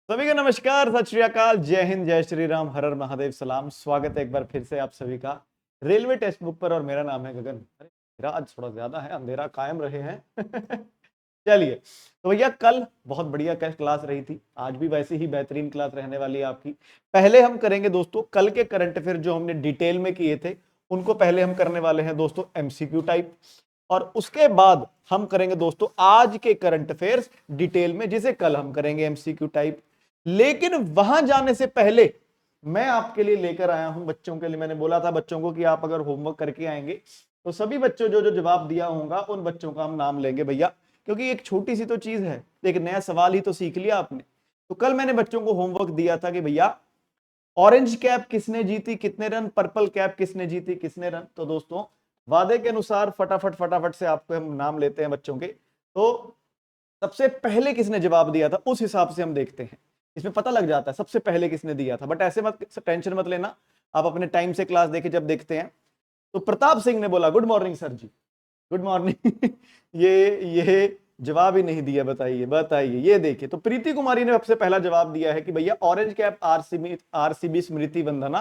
सभी को नमस्कार, सत श्री अकाल, जय हिंद, जय श्री राम, हर हर महादेव, सलाम। स्वागत है एक बार फिर से आप सभी का रेलवे टेक्स्ट बुक पर। और मेरा नाम है गगन। अरे मेरा आज थोड़ा ज्यादा है, अंधेरा कायम रहे हैं। चलिए, तो भैया कल बहुत बढ़िया क्लास रही थी, आज भी वैसी ही बेहतरीन क्लास रहने वाली है आपकी। पहले हम करेंगे दोस्तों कल के करंट अफेयर जो हमने डिटेल में किए थे, उनको पहले हम करने वाले हैं दोस्तों एमसीक्यू टाइप। और उसके बाद हम करेंगे दोस्तों आज के करंट अफेयर्स डिटेल में, जिसे कल हम करेंगे एमसीक्यू टाइप। लेकिन वहां जाने से पहले मैं आपके लिए लेकर आया हूं बच्चों के लिए। मैंने बोला था बच्चों को कि आप अगर होमवर्क करके आएंगे तो सभी बच्चों जो जो जवाब दिया होगा उन बच्चों का हम नाम लेंगे भैया, क्योंकि एक छोटी सी तो चीज है, एक नया सवाल ही तो सीख लिया आपने। तो कल मैंने बच्चों को होमवर्क दिया था कि भैया ऑरेंज कैप किसने जीती, कितने रन, पर्पल कैप किसने जीती, कितने रन। तो दोस्तों वादे के अनुसार फटाफट फटाफट से आपको हम नाम लेते हैं बच्चों के। तो सबसे पहले किसने जवाब दिया था उस हिसाब से हम देखते हैं, इसमें पता लग जाता है सबसे पहले किसने दिया था। बट ऐसे मत टेंशन मत लेना, आप अपने टाइम से क्लास देखे जब देखते हैं। तो प्रताप सिंह ने बोला गुड मॉर्निंग सर जी, गुड मॉर्निंग। ये जवाब ही नहीं दिया, बताइए बताइए। ये देखिए, तो प्रीति कुमारी ने सबसे पहला जवाब दिया है कि भैया ऑरेंज कैप आरसीबी स्मृति वंदना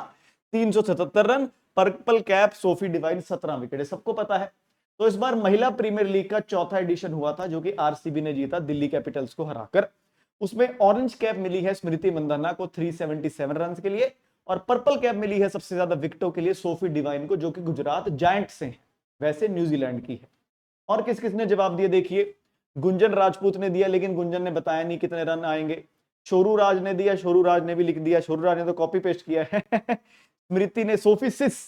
377 run, purple cap Sophie Devine 17 wicket, सबको पता है। तो इस बार महिला प्रीमियर लीग का चौथा एडिशन हुआ था जो कि आरसीबी ने जीता दिल्ली कैपिटल्स को हराकर। उसमें ऑरेंज कैप मिली है स्मृति मंदाना को 377 रन के लिए, और पर्पल कैप मिली है सबसे ज्यादा विकेटों के लिए सोफी डिवाइन को, जो कि गुजरात जायंट से है, वैसे न्यूजीलैंड की है। और किस किसने जवाब दिया देखिए, गुंजन राजपूत ने दिया, लेकिन गुंजन ने बताया नहीं कितने रन आएंगे। शोरू राज ने दिया, शोरू राज ने भी लिख दिया, शोरू राज ने तो कॉपी पेस्ट किया है। स्मृति ने सोफी सिस,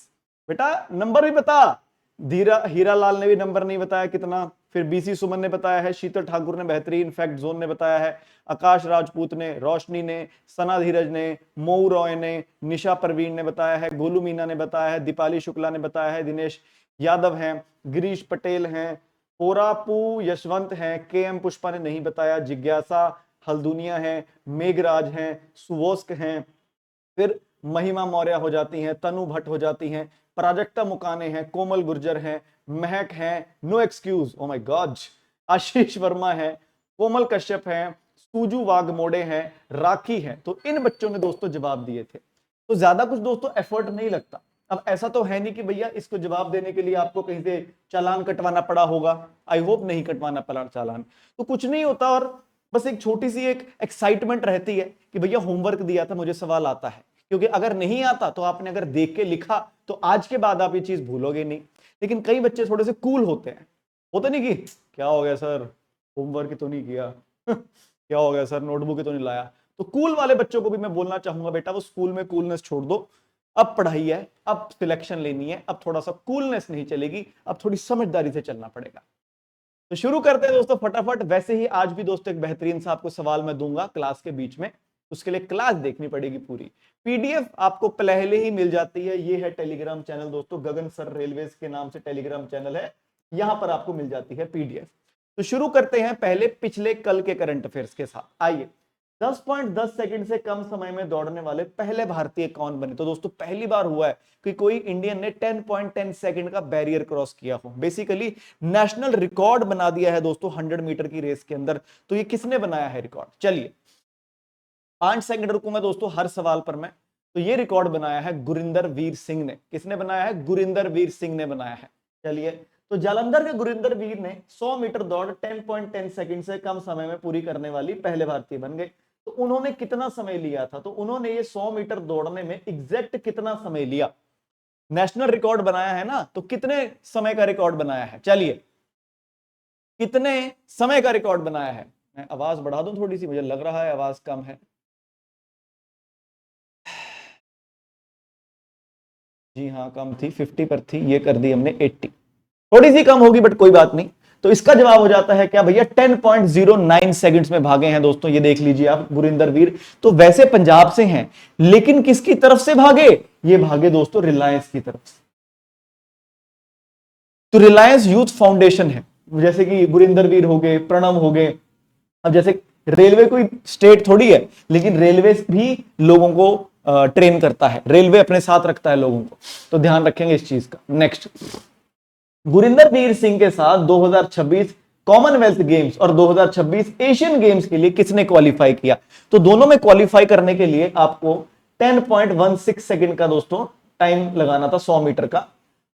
बेटा नंबर भी बता। धीरा हीरा लाल ने भी नंबर नहीं बताया कितना। फिर बीसी सुमन ने बताया है, शीतल ठाकुर ने बेहतरीन फैक्ट जोन ने बताया है, आकाश राजपूत ने, रोशनी ने, सना धीरज ने, मोऊ रॉय ने, निशा परवीन ने बताया है, गोलू मीना ने बताया है, दीपाली शुक्ला ने बताया है, दिनेश यादव हैं, गिरीश पटेल हैं, पोरापू यशवंत हैं, के एम पुष्पा ने नहीं बताया, जिज्ञासा हल्दुनिया है, मेघराज हैं, सुवोस्क हैं, फिर महिमा मौर्य हो जाती हैं, तनु भट्ट हो जाती हैं, प्राजक्ता मुकाने हैं, कोमल गुर्जर हैं, महक हैं, no excuse, oh my God, Ashish Verma है, कोमल कश्यप हैं, सूजू वाघमोड़े हैं, राखी है। तो इन बच्चों ने दोस्तों जवाब दिए थे। तो ज्यादा कुछ दोस्तों एफर्ट नहीं लगता। अब ऐसा तो है नहीं कि भैया इसको जवाब देने के लिए आपको कहीं से चालान कटवाना पड़ा होगा, आई होप नहीं कटवाना पड़ा चालान, तो कुछ नहीं होता। और बस एक छोटी सी एक एक्साइटमेंट रहती है कि भैया होमवर्क दिया था, मुझे सवाल आता है। क्योंकि अगर नहीं आता तो आपने अगर देख के लिखा तो आज के बाद आप ये चीज भूलोगे नहीं। लेकिन कई बच्चे थोड़े से कूल होते हैं, होता नहीं कि क्या हो गया सर, होमवर्क तो नहीं किया। क्या हो गया सर, नोटबुक तो नहीं लाया। तो कूल वाले बच्चों को भी मैं बोलना चाहूंगा, बेटा वो स्कूल में कूलनेस छोड़ दो, अब पढ़ाई है, अब सिलेक्शन लेनी है, अब थोड़ा सा कूलनेस नहीं चलेगी, अब थोड़ी समझदारी से चलना पड़ेगा। तो शुरू करते हैं दोस्तों फटाफट। वैसे ही आज भी दोस्तों एक बेहतरीन सा आपको सवाल मैं दूंगा क्लास के बीच में, उसके लिए क्लास देखनी पड़ेगी पूरी। पीडीएफ आपको पहले ही मिल जाती है, ये है टेलीग्राम चैनल दोस्तों, गगन सर रेलवेज के नाम से टेलीग्राम चैनल है, यहां पर आपको मिल जाती है पीडीएफ। तो शुरू करते हैं पहले पिछले कल के करंट अफेयर्स के साथ। आइए, 10.10 सेकंड से कम समय में दौड़ने वाले पहले भारतीय कौन बने। तो दोस्तों पहली बार हुआ है कि कोई इंडियन ने 10.10 सेकंड का बैरियर क्रॉस किया हो, बेसिकली नेशनल रिकॉर्ड बना दिया है दोस्तों 100 मीटर की रेस के अंदर। तो ये किसने बनाया है रिकॉर्ड, चलिए 5 सेकंड रुकूंगा दोस्तों हर सवाल पर मैं। तो ये रिकॉर्ड बनाया है गुरिंदर वीर सिंह ने। किसने बनाया है, गुरिंदर वीर सिंह ने बनाया है। चलिए, तो जालंधर के गुरिंदर वीर ने 100 मीटर दौड़ 10.10 सेकंड से कम समय में पूरी करने वाली पहले भारतीय बन गए। तो उन्होंने कितना समय लिया था, तो उन्होंने ये 100 मीटर दौड़ने में एग्जैक्ट कितना समय लिया, नेशनल रिकॉर्ड बनाया है ना, तो कितने समय का रिकॉर्ड बनाया है, चलिए कितने समय का रिकॉर्ड बनाया है। मैं आवाज बढ़ा दूं थोड़ी सी, मुझे लग रहा है आवाज कम है। जी हाँ कम थी, 50 पर थी, ये कर दी हमने 80, थोड़ी सी कम होगी बट कोई बात नहीं। तो इसका जवाब हो जाता है क्या भैया, 10.09 सेकंड्स में भागे हैं दोस्तों, ये देख लीजिए आप गुरिंदर वीर। तो वैसे पंजाब से हैं, लेकिन किसकी तरफ से भागे, ये भागे दोस्तों रिलायंस की तरफ से। तो रिलायंस यूथ फाउंडेशन है, जैसे कि गुरिंदर वीर हो गए, प्रणव हो गए। अब जैसे रेलवे कोई स्टेट थोड़ी है, लेकिन रेलवे भी लोगों को ट्रेन करता है, रेलवे अपने साथ रखता है लोगों को, तो ध्यान रखेंगे इस चीज का। नेक्स्ट, गुरिंदर वीर सिंह के साथ 2026 कॉमनवेल्थ गेम्स और 2026 एशियन गेम्स के लिए किसने क्वालिफाई किया? तो दोनों में क्वालिफाई करने के लिए आपको 10.16 सेकंड का दोस्तों टाइम लगाना था 100 मीटर का,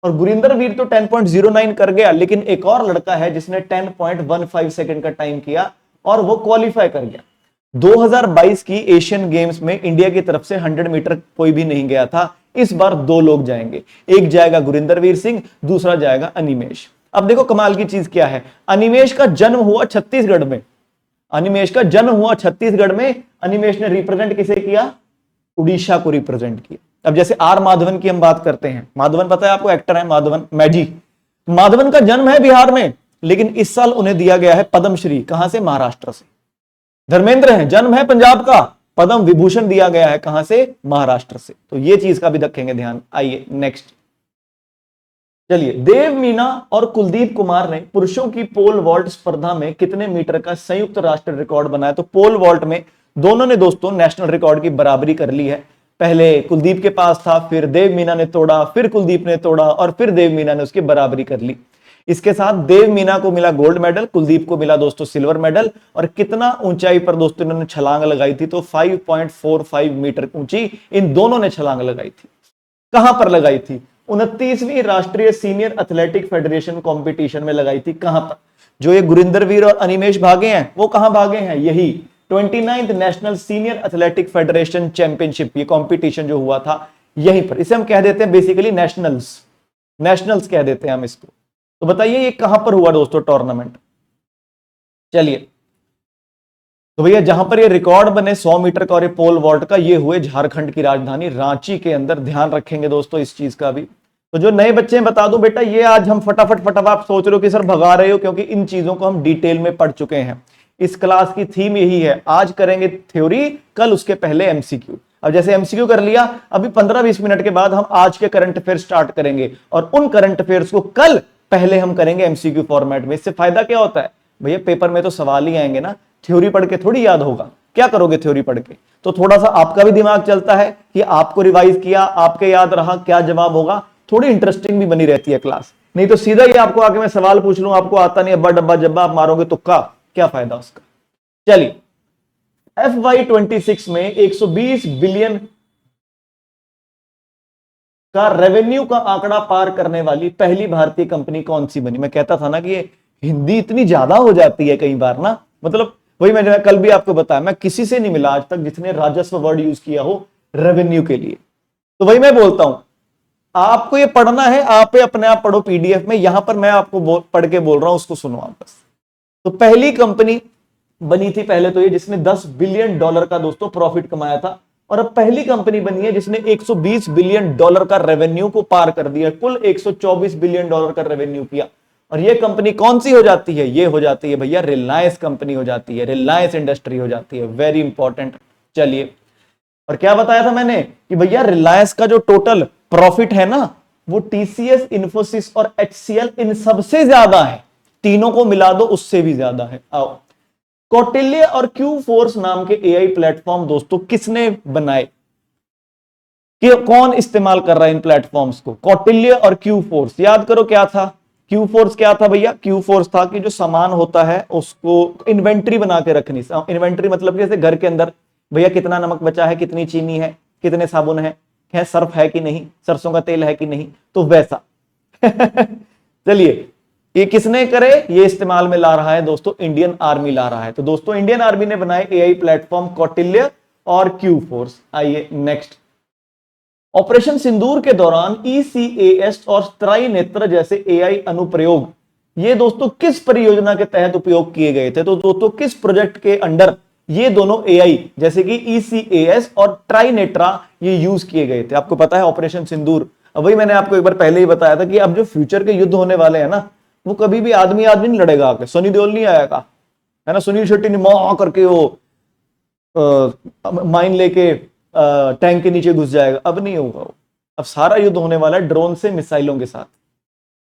और गुरिंदर वीर तो 10.09 कर गया, लेकिन एक और लड़का है जिसने 10.15 सेकंड का टाइम किया और वो क्वालिफाई कर गया। 2022 की एशियन गेम्स में इंडिया की तरफ से 100 मीटर कोई भी नहीं गया था। इस बार 2 लोग जाएंगे, एक जाएगा गुरिंदर वीर सिंह, दूसरा जाएगा अनिमेश। अब देखो कमाल की चीज क्या है, अनिमेश का जन्म हुआ छत्तीसगढ़ में, अनिमेश का जन्म हुआ छत्तीसगढ़ में। अनिमेश ने रिप्रेजेंट किसे किया? उड़ीसा को रिप्रेजेंट किया। अब जैसे आर माधवन की हम बात करते हैं, माधवन पता है आपको, एक्टर है माधवन, मैजी। माधवन का जन्म है बिहार में, लेकिन इस साल उन्हें दिया गया है पद्मश्री, कहां से? महाराष्ट्र से। धर्मेंद्र है, जन्म है पंजाब का, पद्म विभूषण दिया गया है कहां से? महाराष्ट्र से। तो ये चीज का भी रखेंगे ध्यान। आइए नेक्स्ट चलिए, देव मीना और कुलदीप कुमार ने पुरुषों की पोल वॉल्ट स्पर्धा में कितने मीटर का संयुक्त राष्ट्रीय रिकॉर्ड बनाया? तो पोल वॉल्ट में दोनों ने दोस्तों नेशनल रिकॉर्ड की बराबरी कर ली है। पहले कुलदीप के पास था, फिर देव मीना ने तोड़ा, फिर कुलदीप ने तोड़ा और फिर देव मीना ने उसकी बराबरी कर ली। इसके साथ देव मीना को मिला गोल्ड मेडल, कुलदीप को मिला दोस्तों सिल्वर मेडल। और कितना ऊंचाई पर दोस्तों इन्होंने छलांग लगाई थी? तो 5.45 मीटर ऊंची इन दोनों ने छलांग लगाई थी। कहां पर लगाई थी? 29वीं राष्ट्रीय सीनियर एथलेटिक फेडरेशन कंपटीशन में लगाई थी। कहां पर? जो ये गुरिंदर वीर और अनिमेश भागे हैं, वो कहां भागे हैं? यही 29th national senior athletic federation championship, ये कंपटीशन जो हुआ था यहीं पर। इसे हम कह देते हैं बेसिकली नेशनल्स, नेशनल्स कह देते हैं हम इसको। तो बताइए ये कहां पर हुआ दोस्तों टूर्नामेंट? चलिए, तो भैया जहां पर ये रिकॉर्ड बने 100 मीटर का और ये पोल वॉल्ट का, ये हुए झारखंड की राजधानी रांची के अंदर। ध्यान रखेंगे दोस्तों इस चीज का भी। तो जो नए बच्चे हैं बता दूं बेटा, ये आज हम फटाफट आप सोच रहे हो कि सर भगा रहे हो, क्योंकि इन चीजों को हम डिटेल में पढ़ चुके हैं। इस क्लास की थीम यही है, आज करेंगे थ्योरी, कल उसके पहले एमसीक्यू। अब जैसे एमसीक्यू कर लिया, अभी 15-20 मिनट के बाद हम आज के करंट अफेयर स्टार्ट करेंगे, और उन करंट अफेयर्स को कल पहले हम करेंगे एमसीक्यू फॉर्मेट में। इससे फायदा क्या होता है भैया? पेपर में तो सवाल ही आएंगे ना, थ्योरी पढ़ के थोड़ी याद होगा। क्या करोगे थ्योरी पढ़ के? तो थोड़ा सा आपका भी दिमाग चलता है कि आपको रिवाइज किया, आपके याद रहा, क्या जवाब होगा, थोड़ी इंटरेस्टिंग भी बनी रहती है क्लास। नहीं तो सीधा ही आपको आके मैं सवाल पूछ लूं, आपको आता नहीं, अब्बा डब्बा जब्बा आप मारोगे तुक्का, क्या फायदा उसका? चलिए, FY26 में 120 बिलियन का रेवेन्यू का आंकड़ा पार करने वाली पहली भारतीय कंपनी कौन सी बनी? मैं कहता था ना कि ये हिंदी इतनी ज्यादा हो जाती है कई बार ना, मतलब वही मैंने कल भी आपको बताया, मैं किसी से नहीं मिला आज तक जिसने राजस्व वर्ड यूज किया हो रेवेन्यू के लिए। तो वही मैं बोलता हूं, आपको ये पढ़ना है, आप अपने आप पढ़ो पीडीएफ में, यहां पर मैं आपको पढ़ के बोल रहा हूं, उसको सुनो आप बस। तो पहली कंपनी बनी थी पहले तो ये जिसने $10 बिलियन का दोस्तों प्रॉफिट कमाया था, और अब पहली कंपनी बनी है जिसने $120 बिलियन का रेवेन्यू को पार कर दिया, कुल $124 बिलियन का रेवेन्यू किया। और ये कंपनी कौन सी हो जाती है? ये हो जाती है भैया रिलायंस कंपनी हो जाती है, रिलायंस इंडस्ट्री हो जाती है। Very important. चलिए, और क्या बताया था मैंने कि भैया रिलायंस का जो टोटल प्रॉफिट है ना, वो टीसीएस, इन्फोसिस और एचसीएल इन सबसे ज्यादा है, तीनों को मिला दो उससे भी ज्यादा है। आओ, कौटिल्य और क्यू फोर्स नाम के एआई प्लेटफॉर्म दोस्तों किसने बनाए? कि कौन इस्तेमाल कर रहा है इन प्लेटफॉर्म्स को? कौटिल्य और क्यू फोर्स। याद करो क्या था क्यू फोर्स? क्या था भैया? क्यू फोर्स था कि जो सामान होता है उसको इन्वेंट्री बना के रखनी। इन्वेंट्री मतलब जैसे घर के अंदर भैया कितना नमक बचा है, कितनी चीनी है, कितने साबुन है सर्फ है कि नहीं, सरसों का तेल है कि नहीं, तो वैसा। चलिए, ये किसने करे? ये इस्तेमाल में ला रहा है दोस्तों इंडियन आर्मी ला रहा है। तो दोस्तों इंडियन आर्मी ने बनाए एआई प्लेटफॉर्म कौटिल्य और क्यू फोर्स। आइए नेक्स्ट। ऑपरेशन सिंदूर के दौरान ईसीएएस और त्रिनेत्र जैसे एआई अनुप्रयोग ये दोस्तों किस परियोजना के तहत उपयोग किए गए थे? तो दोस्तों किस प्रोजेक्ट के अंडर ये दोनों एआई जैसे कि ईसीएएस और ट्राइनेट्रा ये यूज किए गए थे? आपको पता है ऑपरेशन सिंदूर, अब वही मैंने आपको एक बार पहले ही बताया था कि अब जो फ्यूचर के युद्ध होने वाले हैं ना, वो कभी भी आदमी आदमी नहीं लड़ेगा आके। सनी देओल नहीं आएगा, है ना, सुनील शेट्टी ने मां करके वो माइन लेके टैंक के नीचे घुस जाएगा, अब नहीं होगा वो। अब सारा युद्ध होने वाला है ड्रोन से, मिसाइलों के साथ।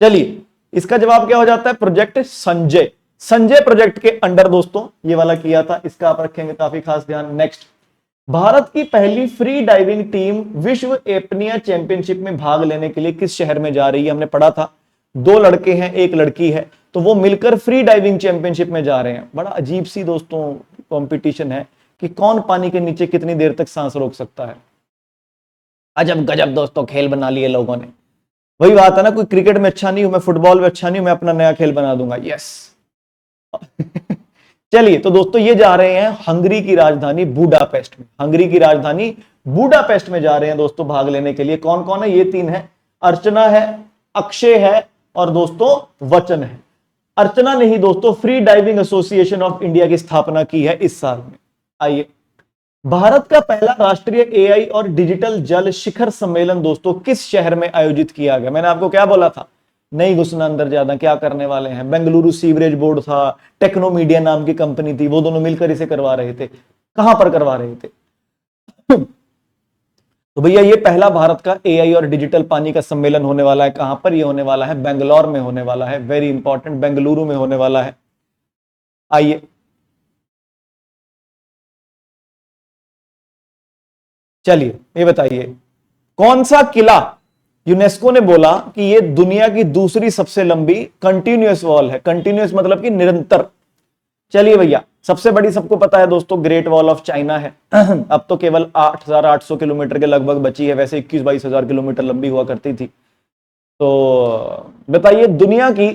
चलिए, इसका जवाब क्या हो जाता है? प्रोजेक्ट संजय। संजय प्रोजेक्ट के अंडर दोस्तों ये वाला किया था, इसका आप रखेंगे काफी खास ध्यान। नेक्स्ट, भारत की पहली फ्री डाइविंग टीम विश्व एपनिया चैंपियनशिप में भाग लेने के लिए किस शहर में जा रही है? हमने पढ़ा था 2 लड़के हैं, 1 लड़की है, तो वो मिलकर फ्री डाइविंग चैंपियनशिप में जा रहे हैं। बड़ा अजीब सी दोस्तों कंपटीशन है कि कौन पानी के नीचे कितनी देर तक सांस रोक सकता है। अजब गजब दोस्तों खेल बना लिए लोगों ने। वही बात है ना, कोई क्रिकेट में अच्छा नहीं हूं, मैं फुटबॉल में अच्छा नहीं हूं, मैं अपना नया खेल बना दूंगा, यस। चलिए, तो दोस्तों ये जा रहे हैं हंगरी की राजधानी बुडापेस्ट में। हंगरी की राजधानी बुडापेस्ट में जा रहे हैं दोस्तों भाग लेने के लिए। कौन कौन है? ये 3 है, अर्चना है, अक्षय है और दोस्तों वचन है। अर्चना ने ही दोस्तों free diving association of India की स्थापना की है इस साल में। आइए, भारत का पहला राष्ट्रीय एआई और डिजिटल जल शिखर सम्मेलन दोस्तों किस शहर में आयोजित किया गया? मैंने आपको क्या बोला था, नहीं घुसना अंदर ज्यादा, क्या करने वाले हैं। बेंगलुरु सीवरेज बोर्ड था, टेक्नो मीडिया नाम की कंपनी थी, वो दोनों मिलकर इसे करवा रहे थे। कहां पर करवा रहे थे? तो भैया ये पहला भारत का एआई और डिजिटल पानी का सम्मेलन होने वाला है। कहां पर ये होने वाला है? बेंगलोर में होने वाला है। वेरी इंपॉर्टेंट, बेंगलुरु में होने वाला है। आइए, चलिए ये बताइए, कौन सा किला यूनेस्को ने बोला कि ये दुनिया की दूसरी सबसे लंबी कंटिन्यूअस वॉल है? कंटिन्यूअस मतलब कि निरंतर। चलिए भैया, सबसे बड़ी सबको पता है दोस्तों ग्रेट वॉल ऑफ चाइना है। अब तो केवल 8,800 किलोमीटर के लगभग बची है, वैसे 21-22 हजार किलोमीटर लंबी हुआ करती थी। तो बताइए दुनिया की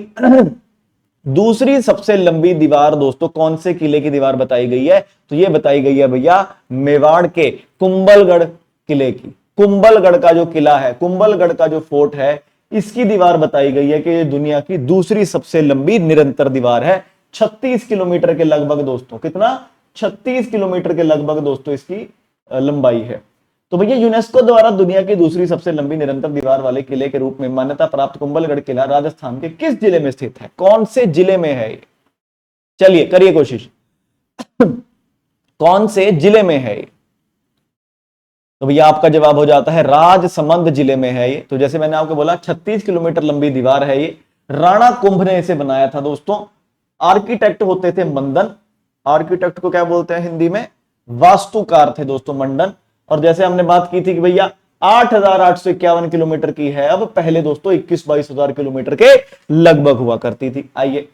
दूसरी सबसे लंबी दीवार दोस्तों कौन से किले की दीवार बताई गई है? तो ये बताई गई है भैया मेवाड़ के कुंभलगढ़ किले की। कुंभलगढ़ का जो किला है, कुंभलगढ़ का जो फोर्ट है, इसकी दीवार बताई गई है कि ये दुनिया की दूसरी सबसे लंबी निरंतर दीवार है। 36 किलोमीटर के लगभग दोस्तों, कितना? 36 किलोमीटर के लगभग दोस्तों इसकी लंबाई है। तो भैया यूनेस्को द्वारा दुनिया की दूसरी सबसे लंबी निरंतर दीवार वाले किले के रूप में मान्यता प्राप्त कुंभलगढ़ किला राजस्थान के किस जिले में स्थित है? कौन से जिले में है ये? चलिए करिए कोशिश। कौन से जिले में है ये? तो भैया आपका जवाब हो जाता है राजसमंद जिले में है ये। तो जैसे मैंने आपको बोला 36 किलोमीटर लंबी दीवार है ये। राणा कुंभ ने इसे बनाया था दोस्तों। आर्किटेक्ट होते थे मंडन। आर्किटेक्ट को क्या बोलते हैं हिंदी में? वास्तुकार थे दोस्तों मंडन। और जैसे हमने बात की थी कि भैया 8,851 किलोमीटर की है, अब पहले दोस्तों 21-22 हजार किलोमीटर के लगभग हुआ करती थी। आइए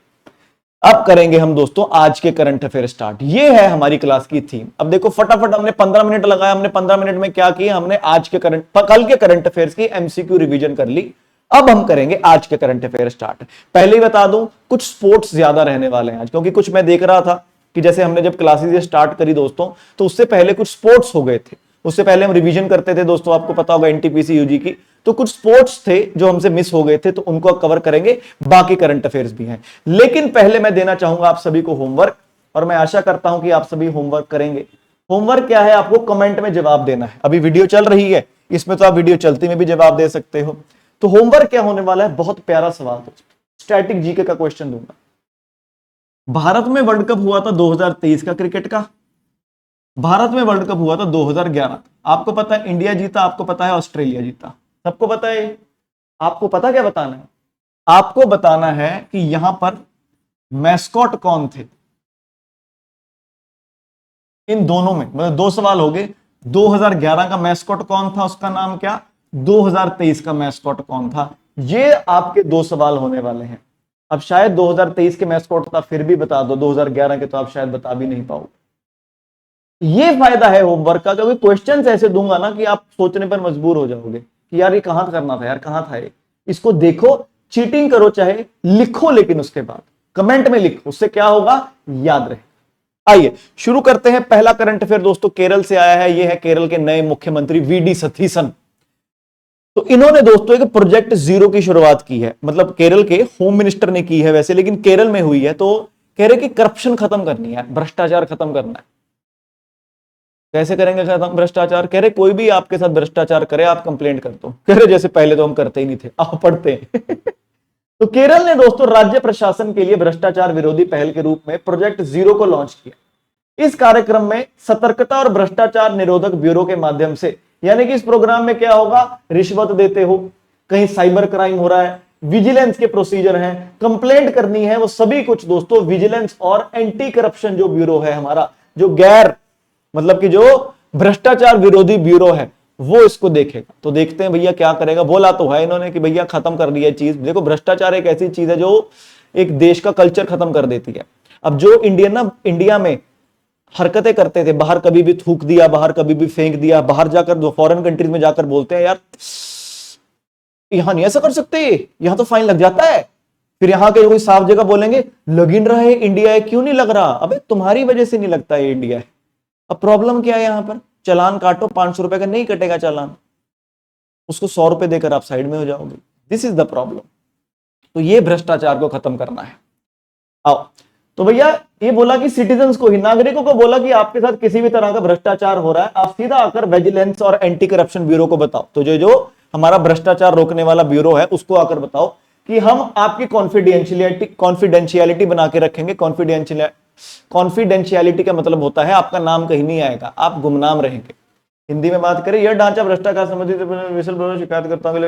अब करेंगे हम दोस्तों आज के करंट अफेयर स्टार्ट। ये है हमारी क्लास की थीम। अब देखो फटाफट, हमने 15 मिनट लगाया। हमने 15 मिनट में क्या किया? हमने आज के कल के करंट अफेयर्स की एमसीक्यू रिवीजन कर ली। अब हम करेंगे आज के करंट अफेयर स्टार्ट। पहले ही बता दूं, कुछ स्पोर्ट्स ज्यादा रहने वाले हैं आज, क्योंकि कुछ मैं देख रहा था कि जैसे हमने जब क्लासेस स्टार्ट करी दोस्तों, तो उससे पहले कुछ स्पोर्ट्स हो गए थे। उससे पहले हम रिवीजन करते थे दोस्तों, आपको पता होगा एनटीपीसी यूजी की। तो कुछ स्पोर्ट्स थे जो हमसे मिस हो गए थे, तो उनको कवर करेंगे। बाकी करंट अफेयर्स भी हैं, लेकिन पहले मैं देना चाहूंगा आप सभी को होमवर्क, और मैं आशा करता हूं कि आप सभी होमवर्क करेंगे। होमवर्क क्या है? आपको कमेंट में जवाब देना है। अभी वीडियो चल रही है, इसमें तो आप वीडियो चलती में भी जवाब दे सकते हो। तो होमवर्क क्या होने वाला है? बहुत प्यारा सवाल दोस्तों, स्टैटिक जीके का क्वेश्चन दूंगा। भारत में वर्ल्ड कप हुआ था 2023 का क्रिकेट का। भारत में वर्ल्ड कप हुआ था 2011। आपको पता है इंडिया जीता, आपको पता है ऑस्ट्रेलिया जीता, सबको पता है। आपको पता क्या बताना है? आपको बताना है कि यहां पर मैस्कॉट कौन थे इन दोनों में। मतलब 2 सवाल हो गए। 2011 का मैस्कॉट कौन था, उसका नाम क्या? 2023 का मैस्कॉट कौन था? ये आपके 2 सवाल होने वाले हैं। अब शायद 2023 के मैस्कॉट था फिर भी बता दो, 2011 के तो आप शायद बता भी नहीं पाओगे। ये फायदा है होमवर्क का, क्योंकि क्वेश्चंस ऐसे दूंगा ना कि आप सोचने पर मजबूर हो जाओगे कि यार ये कहां करना था, यार कहां था ये। इसको देखो, चीटिंग करो चाहे, लिखो, लेकिन उसके बाद कमेंट में लिखो, उससे क्या होगा? याद रहे। आइए शुरू करते हैं। पहला करंट अफेयर दोस्तों केरल से आया है। ये है केरल के नए मुख्यमंत्री वीडी सतीसन। तो इन्होंने दोस्तों एक प्रोजेक्ट जीरो की शुरुआत की है। मतलब केरल के होम मिनिस्टर ने की है वैसे, लेकिन केरल में हुई है। तो कह रहे कि करप्शन खत्म करनी है, भ्रष्टाचार खत्म करना है। कैसे करेंगे खत्म भ्रष्टाचार? कह रहे कोई भी आपके साथ भ्रष्टाचार करे आप कंप्लेंट कर दो। कह रहे जैसे पहले तो हम करते ही नहीं थे, आप पढ़ते हैं। तो केरल ने दोस्तों राज्य प्रशासन के लिए भ्रष्टाचार विरोधी पहल के रूप में प्रोजेक्ट जीरो को लॉन्च किया। इस कार्यक्रम में सतर्कता और भ्रष्टाचार निरोधक ब्यूरो के माध्यम से, यानी कि इस प्रोग्राम में क्या होगा? रिश्वत देते हो, कहीं साइबर क्राइम हो रहा है, विजिलेंस के प्रोसीजर हैं, कंप्लेंट करनी है, वो सभी कुछ दोस्तों विजिलेंस और एंटी करप्शन जो ब्यूरो है हमारा, जो गैर मतलब कि जो भ्रष्टाचार विरोधी ब्यूरो है, वो इसको देखेगा। तो देखते हैं भैया क्या करेगा। बोला तो है इन्होंने कि भैया खत्म कर दिया चीज। देखो भ्रष्टाचार एक ऐसी चीज है जो एक देश का कल्चर खत्म कर देती है। अब जो इंडिया में हरकतें करते थे, बाहर कभी भी थूक दिया, बाहर कभी भी फेंक दिया, बाहर जाकर जो फॉरेन कंट्रीज में जाकर बोलते हैं यार यहां नहीं ऐसा कर सकते, यहां तो फाइन लग जाता है। फिर यहां के कोई साफ जगह बोलेंगे लगिन रहा है इंडिया है, क्यों नहीं लग रहा? अबे तुम्हारी वजह से नहीं लगता है इंडिया है। अब प्रॉब्लम क्या है यहां पर? चलान काटो, 500 रुपए का नहीं कटेगा चालान, उसको 100 रुपए देकर आप साइड में हो जाओगे। This is the problem. तो ये भ्रष्टाचार को खत्म करना है। आओ तो भैया ये बोला कि सिटीजन्स को ही, नागरिकों को बोला कि आपके साथ किसी भी तरह का भ्रष्टाचार हो रहा है, आप सीधा आकर विजिलेंस और एंटी करप्शन ब्यूरो को बताओ। तो जो हमारा भ्रष्टाचार रोकने वाला ब्यूरो है उसको आकर बताओ कि हम आपकी कॉन्फिडेंशियलिटी बना के रखेंगे। कॉन्फिडेंशियलिटी का मतलब होता है आपका नाम कहीं नहीं आएगा, आप गुमनाम रहेंगे। हिंदी में बात करें, यह ढांचा भ्रष्टाचार संबंधित विशल ब्लोअर शिकायत करता हूं,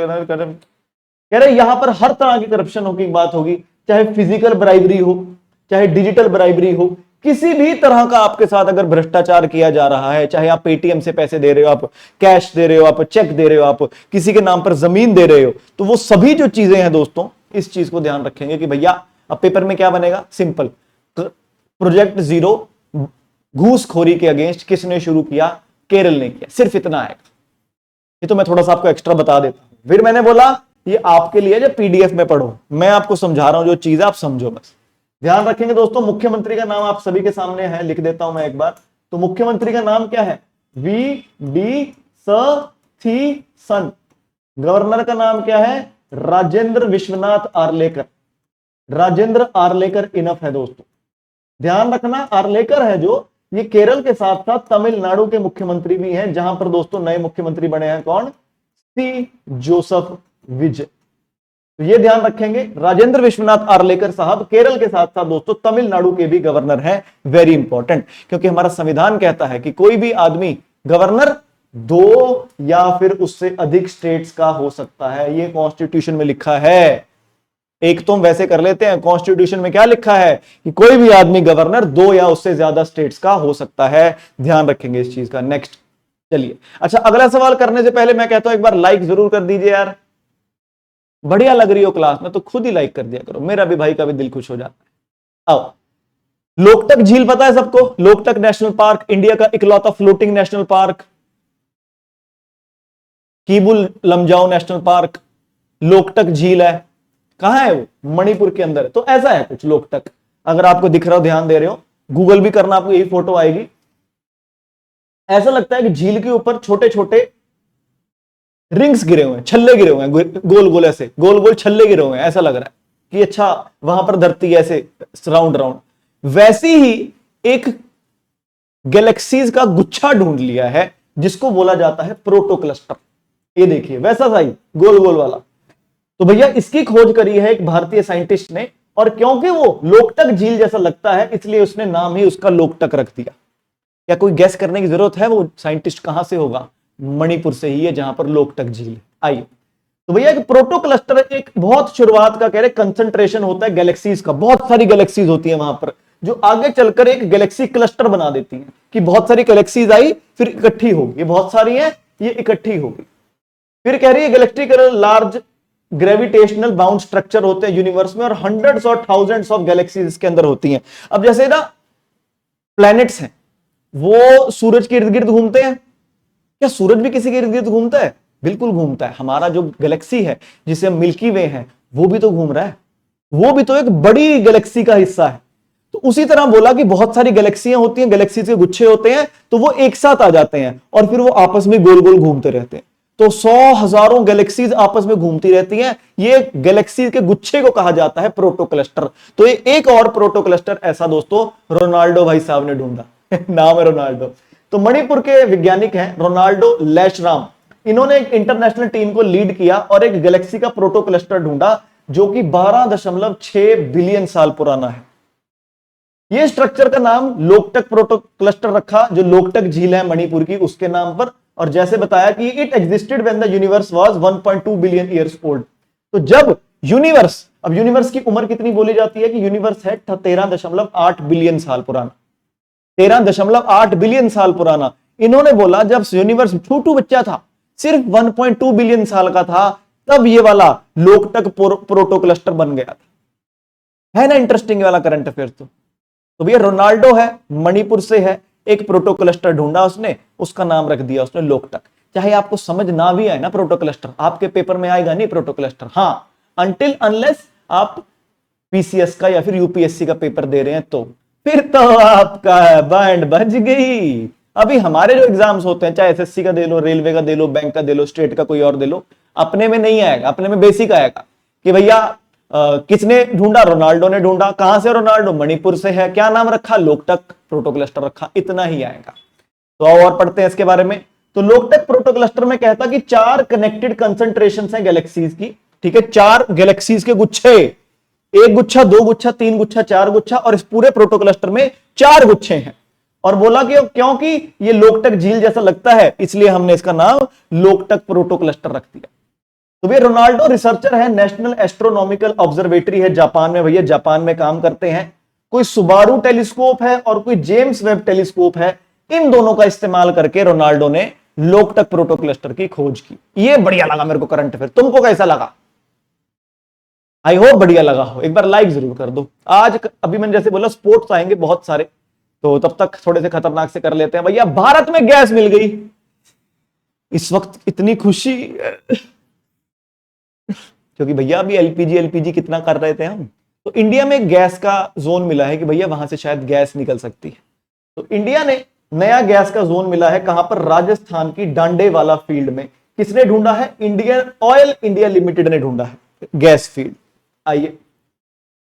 कह रहे यहां पर हर तरह की करप्शन की बात होगी, चाहे फिजिकल ब्राइबरी हो, चाहे डिजिटल ब्राइबरी हो, किसी भी तरह का आपके साथ अगर भ्रष्टाचार किया जा रहा है, चाहे आप पेटीएम से पैसे दे रहे हो, आप कैश दे रहे हो, आप चेक दे रहे हो, आप किसी के नाम पर जमीन दे रहे हो, तो वो सभी जो चीजें हैं दोस्तों, इस चीज को ध्यान रखेंगे कि भैया अब पेपर में क्या बनेगा? सिंपल, प्रोजेक्ट जीरो घूसखोरी के अगेंस्ट किसने शुरू किया? केरल ने किया। सिर्फ इतना आएगा। ये तो मैं थोड़ा सा आपको एक्स्ट्रा बता देता हूं। फिर मैंने बोला ये आपके लिए जो पीडीएफ में पढ़ो, मैं आपको समझा रहा हूं जो चीज आप समझो बस। ध्यान रखेंगे दोस्तों, मुख्यमंत्री का नाम आप सभी के सामने है, लिख देता हूं मैं एक बार। तो मुख्यमंत्री का नाम क्या है? सन। गवर्नर का नाम क्या है? राजेंद्र विश्वनाथ आर्लेकर। राजेंद्र आर्लेकर इनफ है दोस्तों। ध्यान रखना, आर्लेकर है जो, ये केरल के साथ साथ तमिलनाडु के मुख्यमंत्री भी हैं, जहां पर दोस्तों नए मुख्यमंत्री बने हैं कौन? सी जोसेफ विजय। तो ये ध्यान रखेंगे, राजेंद्र विश्वनाथ आर्लेकर साहब केरल के साथ साथ दोस्तों तमिलनाडु के भी गवर्नर हैं। वेरी इंपॉर्टेंट, क्योंकि हमारा संविधान कहता है कि कोई भी आदमी गवर्नर 2 या फिर उससे अधिक स्टेट्स का हो सकता है। ये कॉन्स्टिट्यूशन में लिखा है। एक तो हम वैसे कर लेते हैं, कॉन्स्टिट्यूशन में क्या लिखा है कि कोई भी आदमी गवर्नर 2 या उससे ज्यादा स्टेट्स का हो सकता है। ध्यान रखेंगे इस चीज का। नेक्स्ट चलिए, अच्छा अगला सवाल करने से पहले मैं कहता हूं एक बार लाइक जरूर कर दीजिए यार। बढ़िया लग रही हो क्लास में तो खुद ही लाइक कर दिया करो, मेरा भी भाई का भी दिल खुश हो जाता है। आओ, लोकटक झील पता है सबको? लोकटक नेशनल पार्क, इंडिया का इकलौता floating national park. Keibul Lamjao national park, Loktak झील है। कहां है वो? मणिपुर के अंदर है। तो ऐसा है कुछ लोकटक, अगर आपको दिख रहा हो, ध्यान दे रहे हो, गूगल भी करना, आपको यही फोटो आएगी। ऐसा लगता है कि झील के ऊपर छोटे छोटे रिंग्स गिरे हुए हैं, छल्ले गिरे हुए हैं, गोल गोल, ऐसे गोल गोल छल्ले गिरे हुए हैं। ऐसा लग रहा है कि अच्छा वहां पर धरती ऐसे राउंड राउंड। वैसी ही एक गैलेक्सीज का गुच्छा ढूंढ लिया है जिसको बोला जाता है प्रोटो क्लस्टर। ये देखिए वैसा सा ही गोल गोल वाला। तो भैया इसकी खोज करी है एक भारतीय साइंटिस्ट ने, और क्योंकि वो लोकटक झील जैसा लगता है इसलिए उसने नाम ही उसका लोकटक रख दिया। क्या कोई गैस करने की जरूरत है वो साइंटिस्ट कहां से होगा? मणिपुर से ही है, जहां पर लोकटक झील है। आइए, तो भैया एक प्रोटो क्लस्टर एक बहुत शुरुआत का कह रहे कंसंट्रेशन होता है गैलेक्सीज का। बहुत सारी गैलेक्सीज होती है वहां पर, जो आगे चलकर एक गैलेक्सी क्लस्टर बना देती हैं कि बहुत सारी गैलेक्सीज आई फिर इकट्ठी होगी। ये बहुत सारी हैं, ये इकट्ठी होगी। फिर कह रही है गैलेक्टिकल लार्ज ग्रेविटेशनल बाउंड स्ट्रक्चर होते हैं यूनिवर्स में, और हंड्रेड्स और थाउजेंड्स ऑफ गैलेक्सीज इसके अंदर होती हैं। अब जैसे ना प्लैनेट्स हैं, वो सूरज के इर्द गिर्द घूमते हैं। क्या सूरज भी किसी के इर्द गिर्द घूमता है? बिल्कुल घूमता है। हमारा जो गैलेक्सी है जिसे हम मिल्की वे हैं, वो भी तो घूम रहा है, वो भी तो एक बड़ी गैलेक्सी का हिस्सा है। तो उसी तरह बोला कि बहुत सारी गैलेक्सियां होती हैं, गैलेक्सी के गुच्छे होते हैं, तो वो एक साथ आ जाते हैं और फिर वो आपस में गोल गोल घूमते रहते हैं। तो 100 हजारों गैलेक्सीज आपस में घूमती रहती हैं। ये गैलेक्सी के गुच्छे को कहा जाता है प्रोटो क्लस्टर। तो ये एक और प्रोटो क्लस्टर ऐसा दोस्तों रोनाल्डो भाई साहब ने ढूंढा नाम है रोनाल्डो। तो मणिपुर के वैज्ञानिक हैं रोनाल्डो लैशराम। इन्होंने एक इंटरनेशनल टीम को लीड किया और एक गैलेक्सी का प्रोटो क्लस्टर ढूंढा जो कि 12.6 बिलियन साल पुराना है। यह स्ट्रक्चर का नाम लोकटक प्रोटो क्लस्टर रखा, जो लोकटक झील है मणिपुर की उसके नाम पर। और जैसे बताया कि it existed when the universe was 1.2 billion years old. तो जब यूनिवर्स, अब यूनिवर्स की उम्र कितनी बोली जाती है कि यूनिवर्स है 13.8 बिलियन साल पुराना। 13.8 बिलियन साल पुराना। इन्होंने बोला जब यूनिवर्स छोटू बच्चा था, सिर्फ 1.2 बिलियन साल का था, तब ये वाला लोकटक प्रोटोक्लस्टर बन गया था। है ना इंटरेस्टिंग वाला करंट अफेयर। तो भैया रोनाल्डो है, मणिपुर से है, एक प्रोटोक्लस्टर ढूंढा उसने, उसका नाम रख दिया उसने लोकटक। चाहे आपको समझ ना भी आए ना प्रोटोक्लस्टर, आपके पेपर में आएगा नहीं प्रोटोक्लस्टर, हाँ अनटिल अनलेस आप पीसीएस का या फिर यूपीएससी का पेपर दे रहे हैं, तो फिर तो आपका बैंड बज गई। अभी हमारे जो एग्जाम्स होते हैं, चाहे एसएससी का दे लो, रेलवे का दे लो, बैंक का दे लो, स्टेट का कोई और दे लो, अपने में नहीं आएगा, अपने में बेसिक आएगा कि भैया किसने ढूंढा, रोनाल्डो ने ढूंढा। कहां से रोनाल्डो, मणिपुर से है, क्या नाम रखा, लोकटक प्रोटोक्लस्टर रखा, इतना ही आएगा। तो और पढ़ते हैं इसके बारे में। तो लोकटक प्रोटोक्लस्टर में कहता कि 4 कनेक्टेड कंसंट्रेशन है गैलेक्सीज की, ठीक है, 4 गैलेक्सीज के गुच्छे, 1 गुच्छा, 2 गुच्छा, 3 गुच्छा, 4 गुच्छा, और इस पूरे प्रोटोक्लस्टर में 4 गुच्छे हैं। और बोला कि क्योंकि ये लोकटक झील जैसा लगता है, इसलिए हमने इसका नाम लोकटक प्रोटोक्लस्टर रख दिया। तो भैया रोनाल्डो रिसर्चर है, नेशनल एस्ट्रोनॉमिकल ऑब्जर्वेटरी है जापान में, भैया जापान में काम करते हैं। कोई सुबारू टेलीस्कोप है और कोई जेम्स वेब टेलीस्कोप है, इन दोनों का इस्तेमाल करके रोनाल्डो ने लोकटक प्रोटोक्लस्टर की खोज की। ये बढ़िया लगा मेरे को करंट अफेयर, तुमको कैसा लगा? आई होप बढ़िया लगा हो। एक बार लाइक जरूर कर दो। आज अभी मैंने जैसे बोला स्पोर्ट्स आएंगे बहुत सारे, तो तब तक थोड़े से खतरनाक से कर लेते हैं। भैया भारत में गैस मिल गई, इस वक्त इतनी खुशी, क्योंकि भैया अभी एलपीजी कितना कर रहे थे हम, तो इंडिया में गैस का जोन मिला है कि भैया वहां से शायद गैस निकल सकती है। तो इंडिया ने नया गैस का जोन मिला है, कहां पर, राजस्थान की डांडेवाला फील्ड में। किसने ढूंढा है? इंडियन ऑयल इंडिया लिमिटेड ने ढूंढा है गैस फील्ड। आइए,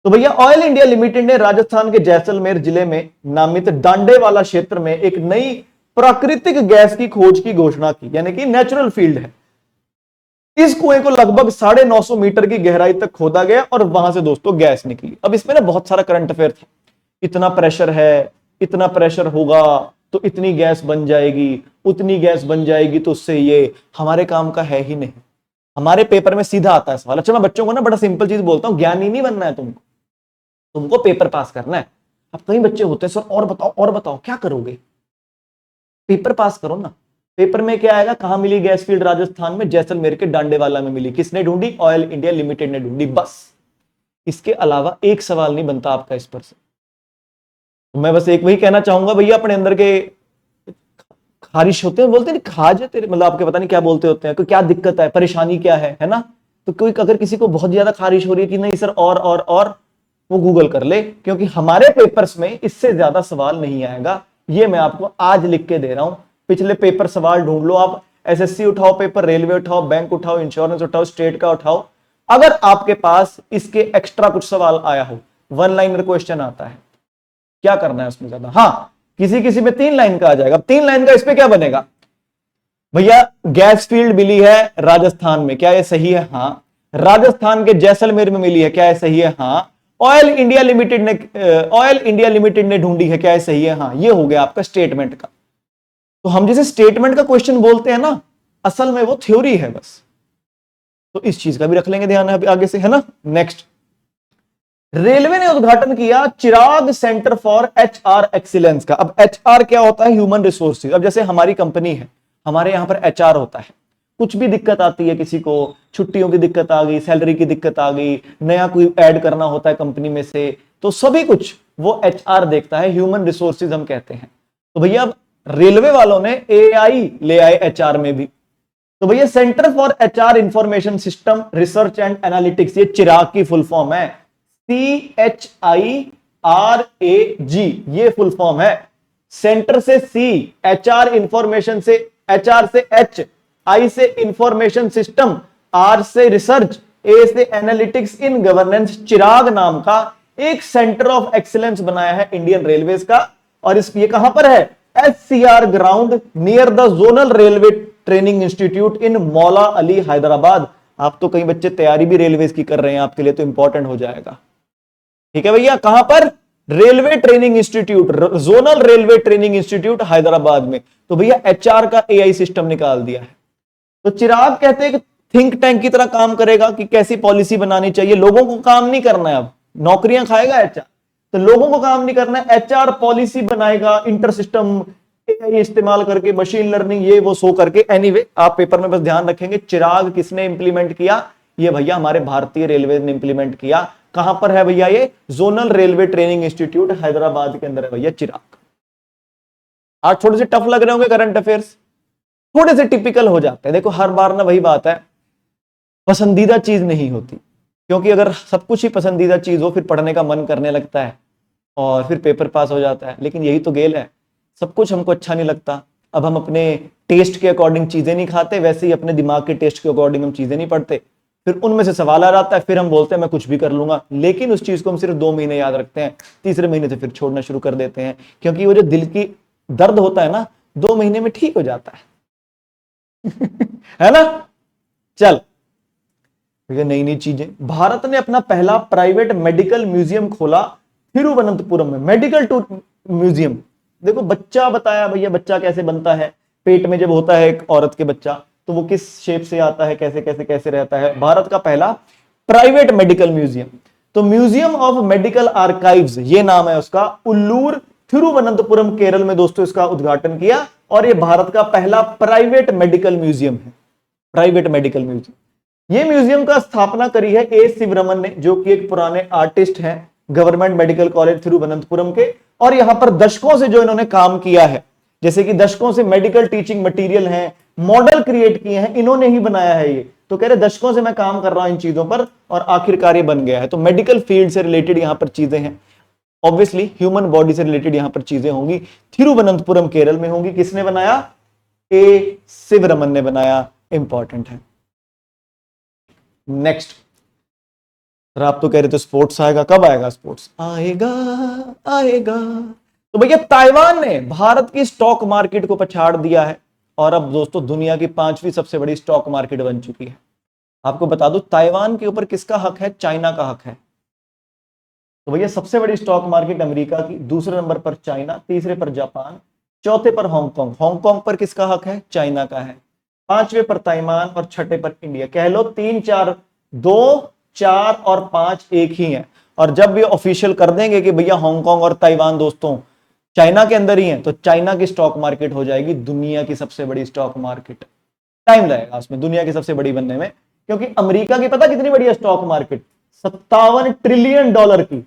तो भैया ऑयल इंडिया लिमिटेड ने राजस्थान के जैसलमेर जिले में नामित डांडेवाला क्षेत्र में एक नई प्राकृतिक गैस की खोज की घोषणा की, यानी कि नेचुरल फील्ड है। इस कुएं को लगभग 950 मीटर की गहराई तक खोदा गया और वहां से दोस्तों गैस निकली। अब इसमें ना बहुत सारा करंट अफेयर था, इतना प्रेशर है, इतना प्रेशर होगा तो इतनी गैस बन जाएगी, उतनी गैस बन जाएगी तो उससे ये हमारे काम का है ही नहीं। हमारे पेपर में सीधा आता है सवाल। अच्छा, मैं बच्चों को ना बड़ा सिंपल चीज बोलता हूं, ज्ञानी नहीं बनना है तुमको, तुमको पेपर पास करना है। अब कई बच्चे होते हैं, सर और बताओ क्या करोगे? पेपर पास करो ना। पेपर में क्या आएगा, कहां मिली गैस फील्ड? राजस्थान में जैसलमेर के डांडेवाला में मिली। किसने ढूंढी? ऑयल इंडिया लिमिटेड ने ढूंढी, बस। इसके अलावा एक सवाल नहीं बनता आपका इस पर से। तो मैं बस एक वही कहना चाहूंगा, भैया अपने अंदर के खारिश होते हैं, बोलते हैं खाज है तेरे, मतलब आपके पता नहीं क्या बोलते होते हैं, कोई क्या दिक्कत है, परेशानी क्या है ना? तो कोई अगर किसी को बहुत ज्यादा खारिश हो रही है कि नहीं सर और वो गूगल कर ले, क्योंकि हमारे पेपर्स में इससे ज्यादा सवाल नहीं आएगा। ये मैं आपको आज लिख के दे रहा हूं। पिछले पेपर सवाल ढूंढ लो आप, एसएससी उठाओ पेपर, रेलवे उठाओ, बैंक उठाओ, इंश्योरेंस उठाओ, स्टेट का उठाओ। अगर आपके पास इसके एक्स्ट्रा कुछ सवाल आया हो, 1 लाइनर क्वेश्चन आता है, क्या करना है उसमें ज्यादा? हाँ, किसी में 3 लाइन का आ जाएगा। 3 लाइन का इस पे क्या बनेगा? भैया गैस फील्ड मिली है राजस्थान में, क्या ये सही है? हाँ। राजस्थान के जैसलमेर में मिली है, क्या ये सही है? हाँ। ऑयल इंडिया लिमिटेड ने ढूंढी है, क्या ये सही है? हाँ। ये हो गया आपका स्टेटमेंट का। तो हम जिसे स्टेटमेंट का क्वेश्चन बोलते हैं ना, असल में वो थ्योरी है बस। तो इस चीज का भी रख लेंगे ध्यान है आगे से, है ना। नेक्स्ट, रेलवे ने उद्घाटन किया चिराग सेंटर फॉर एचआर एक्सीलेंस का। अब एचआर क्या होता है? Human resources. अब जैसे हमारी कंपनी है, हमारे यहां पर एचआर होता है। कुछ भी दिक्कत आती है, किसी को छुट्टियों की दिक्कत आ गई, सैलरी की दिक्कत आ गई, नया कोई ऐड करना होता है कंपनी में से, तो सभी कुछ वो एचआर देखता है, ह्यूमन रिसोर्सेज हम कहते हैं। तो भैया अब रेलवे वालों ने एआई ले आए एचआर में भी। तो भैया centre for HR information system research and analytics, ये चिराग की फुल फॉर्म है, CHIRAG, ये फुल फॉर्म है। सेंटर से सी, एचआर इंफॉर्मेशन से, एचआर से एच, आई से इंफॉर्मेशन सिस्टम, आर से रिसर्च, ए से एनालिटिक्स इन गवर्नेंस, चिराग नाम का एक सेंटर ऑफ एक्सीलेंस बनाया है इंडियन रेलवेज का। और ये कहां पर है? SCR ground near the zonal railway training institute इन मौला अली हैदराबाद। आप तो कई बच्चे तैयारी भी रेलवेज की कर रहे हैं, आपके लिए तो इंपॉर्टेंट हो जाएगा। ठीक है भैया, कहां पर? Railway training institute, zonal railway training institute Hyderabad में। तो भैया एचआर का एआई सिस्टम निकाल दिया है। तो चिराग कहते हैं कि थिंक टैंक की तरह काम करेगा कि कैसी पॉलिसी बनानी चाहिए। लोगों को काम नहीं करना है, अब नौकरियां खाएगा एचआर, तो लोगों को काम नहीं करना है। एचआर पॉलिसी बनाएगा, इंटर सिस्टम AI इस्तेमाल करके, मशीन लर्निंग, ये वो सो करके। एनीवे आप पेपर में बस ध्यान रखेंगे, चिराग किसने इंप्लीमेंट किया? ये भैया हमारे भारतीय रेलवे ने इंप्लीमेंट किया। कहां पर है भैया? ये zonal railway training institute Hyderabad के अंदर है भैया चिराग। आज थोड़े से टफ लग रहे होंगे करंट अफेयर्स, थोड़े से टिपिकल हो जाते हैं। देखो हर बार ना वही बात है, पसंदीदा चीज नहीं होती, क्योंकि अगर सब कुछ ही पसंदीदा चीज हो फिर पढ़ने का मन करने लगता है और फिर पेपर पास हो जाता है। लेकिन यही तो गेल है, सब कुछ हमको अच्छा नहीं लगता। अब हम अपने टेस्ट के अकॉर्डिंग चीजें नहीं खाते, वैसे ही अपने दिमाग के टेस्ट के अकॉर्डिंग हम चीजें नहीं पढ़ते, फिर उनमें से सवाल आ जाता है, फिर हम बोलते हैं मैं कुछ भी कर लूंगा। लेकिन उस चीज को हम सिर्फ 2 महीने याद रखते हैं, तीसरे महीने से फिर छोड़ना शुरू कर देते हैं, क्योंकि वो जो दिल की दर्द होता है ना, 2 महीने में ठीक हो जाता है है ना। चल नई नई चीजें। भारत ने अपना पहला प्राइवेट मेडिकल म्यूजियम खोला तिरुवनंतपुरम में। Medical museum. देखो बच्चा बताया भैया, बच्चा कैसे बनता है, पेट में जब होता है एक औरत के बच्चा, तो वो किस शेप से आता है, कैसे कैसे कैसे रहता है। भारत का पहला प्राइवेट मेडिकल म्यूजियम, तो म्यूजियम ऑफ मेडिकल आर्काइव्स, ये नाम है उसका। उल्लूर तिरुवनंतपुरम केरल में दोस्तों इसका उद्घाटन किया, और ये भारत का पहला प्राइवेट मेडिकल म्यूजियम है। Private medical museum. ये म्यूजियम का स्थापना करी है ए शिवरमन ने, जो कि एक पुराने आर्टिस्ट हैं गवर्नमेंट मेडिकल कॉलेज तिरुवनंतपुरम के। और यहां पर दशकों से जो इन्होंने काम किया है, जैसे कि दशकों से मेडिकल टीचिंग मटेरियल है, मॉडल क्रिएट किए हैं, इन्होंने ही बनाया है ये। तो कह रहे दशकों से मैं काम कर रहा हूं इन चीजों पर और आखिरकार ये बन गया है। तो मेडिकल फील्ड से रिलेटेड यहां पर चीजें हैं, ऑब्वियसली ह्यूमन बॉडी से रिलेटेड यहां पर चीजें होंगी। तिरुवनंतपुरम केरल में होंगी। किसने बनाया? ए शिवरमन ने बनाया। इंपॉर्टेंट है। नेक्स्ट, आप तो कह रहे थे स्पोर्ट्स आएगा, कब आएगा स्पोर्ट्स? आएगा आएगा। तो भैया ताइवान ने भारत की स्टॉक मार्केट को पछाड़ दिया है और अब दोस्तों दुनिया की 5वीं सबसे बड़ी स्टॉक मार्केट बन चुकी है। आपको बता दूं ताइवान के ऊपर किसका हक है? चाइना का हक है। तो भैया सबसे बड़ी स्टॉक मार्केट अमेरिका की, दूसरे नंबर पर चाइना, तीसरे पर जापान, चौथे पर हांगकांग। हांगकांग पर किसका हक है? चाइना का है। 5वें पर ताइवान और 6ठे पर इंडिया। कह लो 3 4 2 4 और 5 एक ही है। और जब ये ऑफिशियल कर देंगे कि भैया हांगकांग और ताइवान दोस्तों चाइना के अंदर ही है, तो चाइना की स्टॉक मार्केट हो जाएगी दुनिया की सबसे बड़ी स्टॉक मार्केट। टाइम लगेगा उसमें दुनिया की सबसे बड़ी बनने में, क्योंकि अमेरिका की पता कितनी बड़ी है स्टॉक मार्केट? 57 ट्रिलियन डॉलर की।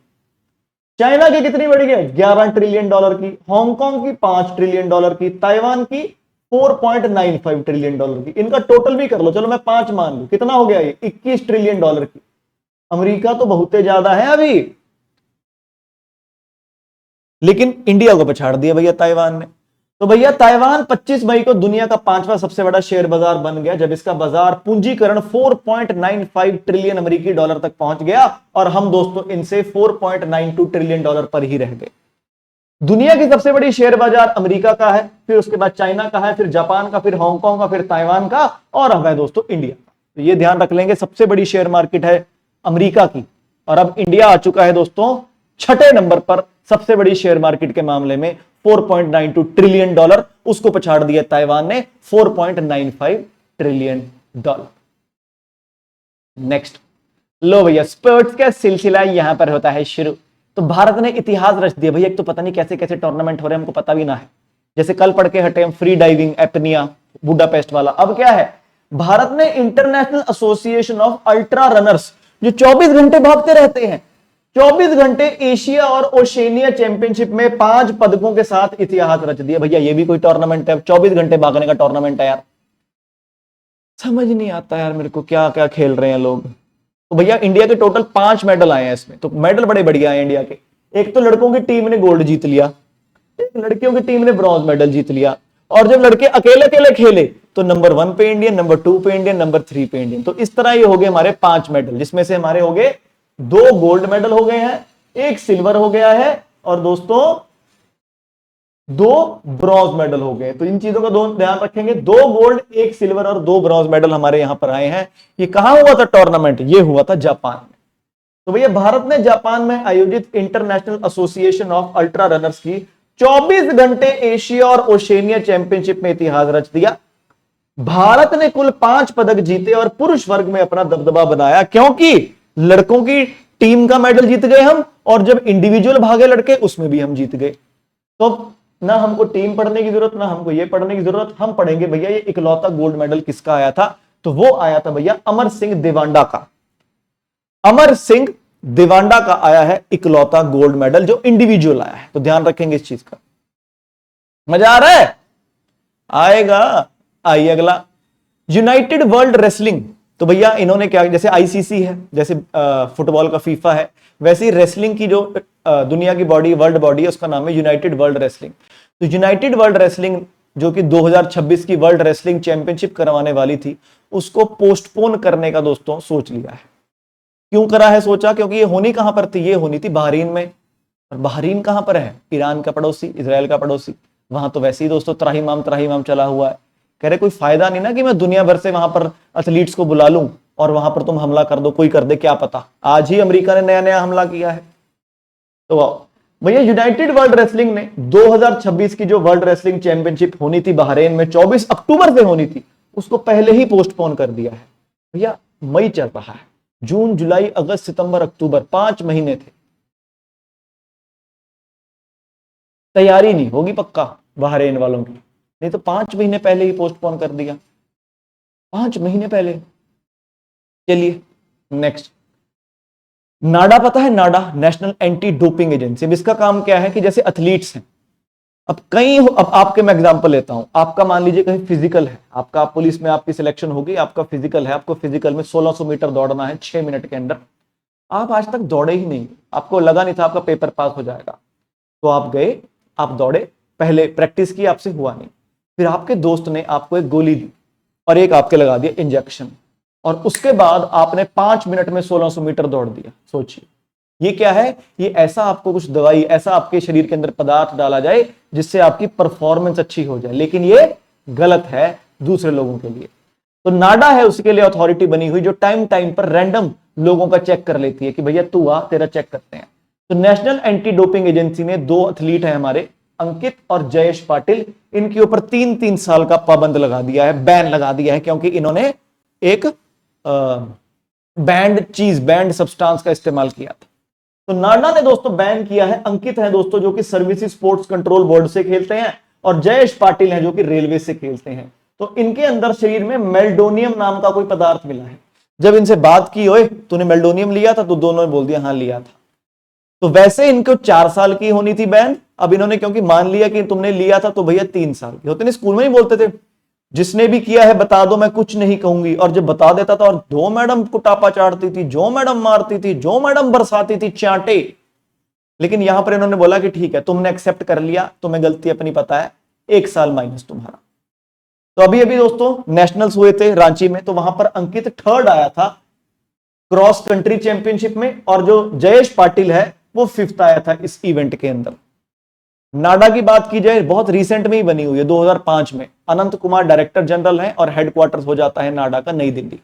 चाइना की कितनी बड़ी है? 11 ट्रिलियन डॉलर की। हांगकांग की 5 ट्रिलियन डॉलर की। ताइवान की 4.95 ट्रिलियन डॉलर की। इनका टोटल भी कर लो, चलो मैं 5 मान लू, कितना हो गया ये? 21 ट्रिलियन डॉलर की। अमेरिका तो बहुत ज्यादा है अभी, लेकिन इंडिया को पछाड़ दिया भैया ताइवान ने। तो भैया ताइवान 25 मई को दुनिया का 5वां सबसे बड़ा शेयर बाजार बन गया, जब इसका बाजार पूंजीकरण 4.95 ट्रिलियन अमेरिकी डॉलर तक पहुंच गया, और हम दोस्तों इनसे 4.92 ट्रिलियन डॉलर पर ही रह गए। दुनिया की सबसे बड़ी शेयर बाजार अमेरिका का है, फिर उसके बाद चाइना का है, फिर जापान का, फिर हांगकांग का, फिर ताइवान का, और अब है दोस्तों इंडिया। तो ये ध्यान रख लेंगे, सबसे बड़ी शेयर मार्केट है अमेरिका की, और अब इंडिया आ चुका है दोस्तों 6ठे नंबर पर सबसे बड़ी शेयर मार्केट के मामले में। 4.92 ट्रिलियन डॉलर, उसको पछाड़ दिया ताइवान ने 4.95 ट्रिलियन डॉलर। नेक्स्ट, लो भैया स्पोर्ट्स का सिलसिला यहां पर होता है शुरू। तो भारत ने इतिहास रच दिया भैया। एक तो पता नहीं कैसे कैसे टूर्नामेंट हो रहे हैं, हमको पता भी ना है। जैसे कल पढ़ के हटे हम फ्री डाइविंग एपनिया बुडापेस्ट वाला, अब क्या है? भारत ने international association of ultra runners, जो 24 घंटे भागते रहते हैं, 24 घंटे एशिया और ओशेनिया चैंपियनशिप में 5 पदकों के साथ इतिहास रच दिया भैया। ये भी कोई टूर्नामेंट है? 24 घंटे भागने का टूर्नामेंट है यार। समझ नहीं आता यार मेरे को क्या क्या खेल रहे हैं लोग। तो भैया इंडिया के टोटल 5 मेडल आए हैं इसमें, तो मेडल बड़े बढ़िया हैं इंडिया के। एक तो लड़कों की टीम ने गोल्ड जीत लिया, एक लड़कियों की टीम ने ब्रॉन्ज मेडल जीत लिया, और जब लड़के अकेले अकेले खेले तो नंबर 1 पे इंडियन, नंबर 2 पे इंडियन, नंबर 3 पे इंडियन। तो इस तरह ये हो गए हमारे 5 मेडल, जिसमें से हमारे हो गए 2 गोल्ड मेडल हो गए हैं, 1 सिल्वर हो गया है, और दोस्तों 2 ब्रॉन्ज मेडल हो गए। तो इन चीजों का ध्यान रखेंगे, 2 गोल्ड, 1 सिल्वर और 2 ब्रॉन्ज मेडल हमारे यहां पर आए हैं। ये कहां हुआ था टूर्नामेंट? ये हुआ था जापान में। तो भैया भारत ने जापान में आयोजित international association of ultra runners की 24 घंटे एशिया और ओशेनिया चैंपियनशिप में इतिहास रच दिया। भारत ने कुल 5 पदक जीते और पुरुष वर्ग में अपना दबदबा बनाया, क्योंकि लड़कों की टीम का मेडल जीत गए हम, और जब इंडिविजुअल भागे लड़के उसमें भी हम जीत गए। तो ना हमको टीम पढ़ने की जरूरत, ना हमको ये पढ़ने की जरूरत, हम पढ़ेंगे भैया ये इकलौता गोल्ड मेडल किसका आया था। तो वो आया था भैया अमर सिंह देवांडा का। अमर सिंह देवांडा का आया है इकलौता गोल्ड मेडल जो इंडिविजुअल आया है। तो ध्यान रखेंगे इस चीज का। मजा आ रहा है? आएगा। आइए अगला, यूनाइटेड वर्ल्ड रेसलिंग। तो भैया इन्होंने क्या, जैसे आईसीसी है, जैसे फुटबॉल का फीफा है, वैसे ही रेसलिंग की जो दुनिया की बॉडी, वर्ल्ड बॉडी है, उसका नाम है यूनाइटेड वर्ल्ड रेसलिंग। तो यूनाइटेड वर्ल्ड रेसलिंग जो कि 2026 की वर्ल्ड रेसलिंग चैंपियनशिप करवाने वाली थी, उसको पोस्टपोन करने का दोस्तों सोच लिया है। क्यों करा है सोचा? क्योंकि ये होनी कहां पर थी? ये होनी थी बहरीन में। और बहरीन कहां पर है? ईरान का पड़ोसी, इजराइल का पड़ोसी। वहां तो वैसे ही दोस्तों त्राहिमाम चला हुआ है। कह रहे कोई फायदा नहीं ना कि मैं दुनिया भर से वहां पर एथलीट्स को बुला लूं और वहां पर तुम हमला कर दो, कोई कर दे, क्या पता। आज ही अमेरिका ने नया नया हमला किया है। तो भैया यूनाइटेड वर्ल्ड रेसलिंग ने 2026 की जो वर्ल्ड रेसलिंग चैंपियनशिप होनी थी बहरीन में, 24 अक्टूबर से होनी थी, उसको पहले ही पोस्टपोन कर दिया है। भैया मई चल रहा है, जून जुलाई अगस्त सितंबर अक्टूबर, 5 महीने थे। तैयारी नहीं होगी पक्का बहरीन वालों की, नहीं तो 5 महीने पहले ही पोस्टपोन कर दिया, 5 महीने पहले। चलिए नेक्स्ट, नाडा पता है? नाडा नेशनल एंटी डोपिंग एजेंसी। इसका काम क्या है कि जैसे एथलीट्स हैं, अब आपके मैं एग्जांपल लेता हूं, आपका मान लीजिए कहीं फिजिकल है, आपका पुलिस में आपकी सिलेक्शन होगी, आपका फिजिकल है, आपको फिजिकल में 1600 मीटर दौड़ना है 6 मिनट के अंदर। आप आज तक दौड़े ही नहीं, आपको लगा नहीं था आपका पेपर पास हो जाएगा, तो आप गए, आप दौड़े, पहले प्रैक्टिस की, आपसे हुआ नहीं, फिर आपके दोस्त ने आपको एक गोली दी और एक आपके लगा दिया इंजेक्शन, और उसके बाद आपने 5 मिनट में 1600 मीटर दौड़ दिया। सोचिए ये क्या है? ये ऐसा आपको कुछ दवाई, ऐसा आपके शरीर के अंदर पदार्थ डाला जाए जिससे आपकी परफॉर्मेंस अच्छी हो जाए, लेकिन ये गलत है दूसरे लोगों के लिए। तो नाडा है उसके लिए अथॉरिटी बनी हुई जो टाइम टाइम पर रैंडम लोगों का चेक कर लेती है कि भैया तू आ, तेरा चेक करते हैं। तो नेशनल एंटी डोपिंग एजेंसी ने 2 एथलीट है हमारे, अंकित और जयेश पाटिल, इनके ऊपर 3-3 साल का पाबंद लगा दिया है, बैन लगा दिया है, क्योंकि इन्होंने एक बैंड सब्सटेंस का इस्तेमाल किया था। तो नाडा ने दोस्तों बैन किया है। अंकित है दोस्तों जो कि सर्विसेज स्पोर्ट्स कंट्रोल बोर्ड से खेलते हैं, और जयेश पाटिल हैं जो कि रेलवे से खेलते हैं। तो इनके अंदर शरीर में मेल्डोनियम नाम का कोई पदार्थ मिला है। जब इनसे बात की, ओए तूने मेल्डोनियम लिया था? तो दोनों ने बोल दिया हाँ लिया था। तो वैसे इनको 4 साल की होनी थी बैन, अब इन्होंने क्योंकि मान लिया कि तुमने लिया था तो भैया 3 साल की। होते नहीं स्कूल में ही बोलते थे जिसने भी किया है बता दो, मैं कुछ नहीं कहूंगी, और जब बता देता था और जो मैडम कुटापा चाटती थी, जो मैडम मारती थी, जो मैडम बरसाती थी चांटे। लेकिन यहां पर इन्होंने बोला कि ठीक है तुमने एक्सेप्ट कर लिया, तुम्हें गलती अपनी पता है, 1 साल माइनस तुम्हारा। तो अभी अभी दोस्तों नेशनल्स हुए थे रांची में, तो वहां पर अंकित 3rd आया था क्रॉस कंट्री चैंपियनशिप में, और जो जयेश पाटिल है वो 5th आया था इस इवेंट के अंदर। नाडा की बात की जाए, बहुत रिसेंट में ही बनी हुई है, 2005 में। अनंत कुमार डायरेक्टर जनरल है और हेडक्वार्टर्स हो जाता है नाडा का नई दिल्ली।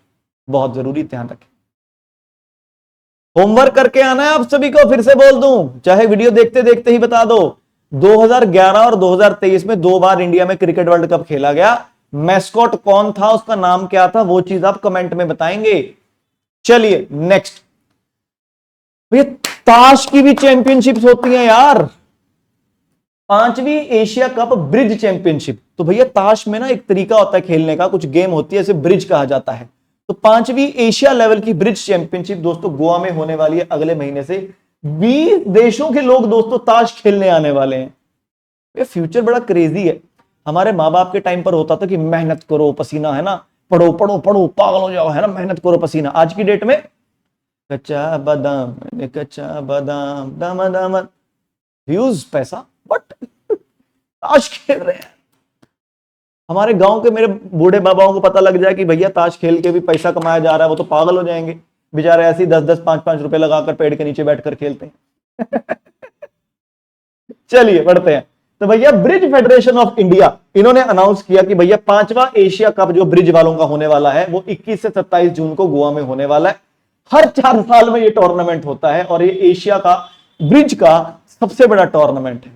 बहुत जरूरी, ध्यान रखें। होमवर्क करके आना है आप सभी को, फिर से बोल दूं, चाहे वीडियो देखते देखते ही बता दो। 2011 और 2023 में 2 बार इंडिया में क्रिकेट वर्ल्ड कप खेला गया। मैस्कॉट कौन था, उसका नाम क्या था, वो चीज आप कमेंट में बताएंगे। चलिए नेक्स्ट, भैया ताश की भी चैंपियनशिप्स होती हैं यार। 5वीं एशिया कप ब्रिज चैंपियनशिप। तो भैया ताश में ना एक तरीका होता है खेलने का, कुछ गेम होती है, इसे ब्रिज कहा जाता है। तो 5वीं एशिया लेवल की ब्रिज चैंपियनशिप दोस्तों गोवा में होने वाली है अगले महीने से। 20 देशों के लोग दोस्तों ताश खेलने आने वाले हैं। ये फ्यूचर बड़ा क्रेजी है। हमारे माँ बाप के टाइम पर होता था कि मेहनत करो, पसीना है ना, पढ़ो पढ़ो पढ़ो, पागल हो जाओ, है ना, मेहनत करो पसीना। आज की डेट में कच्चा बादाम, कच्चा बादाम, दामा दामा, व्यूज, पैसा, बट ताश खेल रहे हैं। हमारे गांव के मेरे बूढ़े बाबाओं को पता लग जाए कि भैया ताश खेल के भी पैसा कमाया जा रहा है, वो तो पागल हो जाएंगे बेचारे। ऐसे ही 10-10, 5-5 रुपए लगाकर पेड़ के नीचे बैठकर खेलते हैं। चलिए बढ़ते हैं। तो भैया ब्रिज फेडरेशन ऑफ इंडिया, इन्होंने अनाउंस किया कि भैया 5वां एशिया कप जो ब्रिज वालों का होने वाला है वो 21 से 27 जून को गोवा में होने वाला है। हर 4 साल में ये टूर्नामेंट होता है और ये एशिया का ब्रिज का सबसे बड़ा टूर्नामेंट है।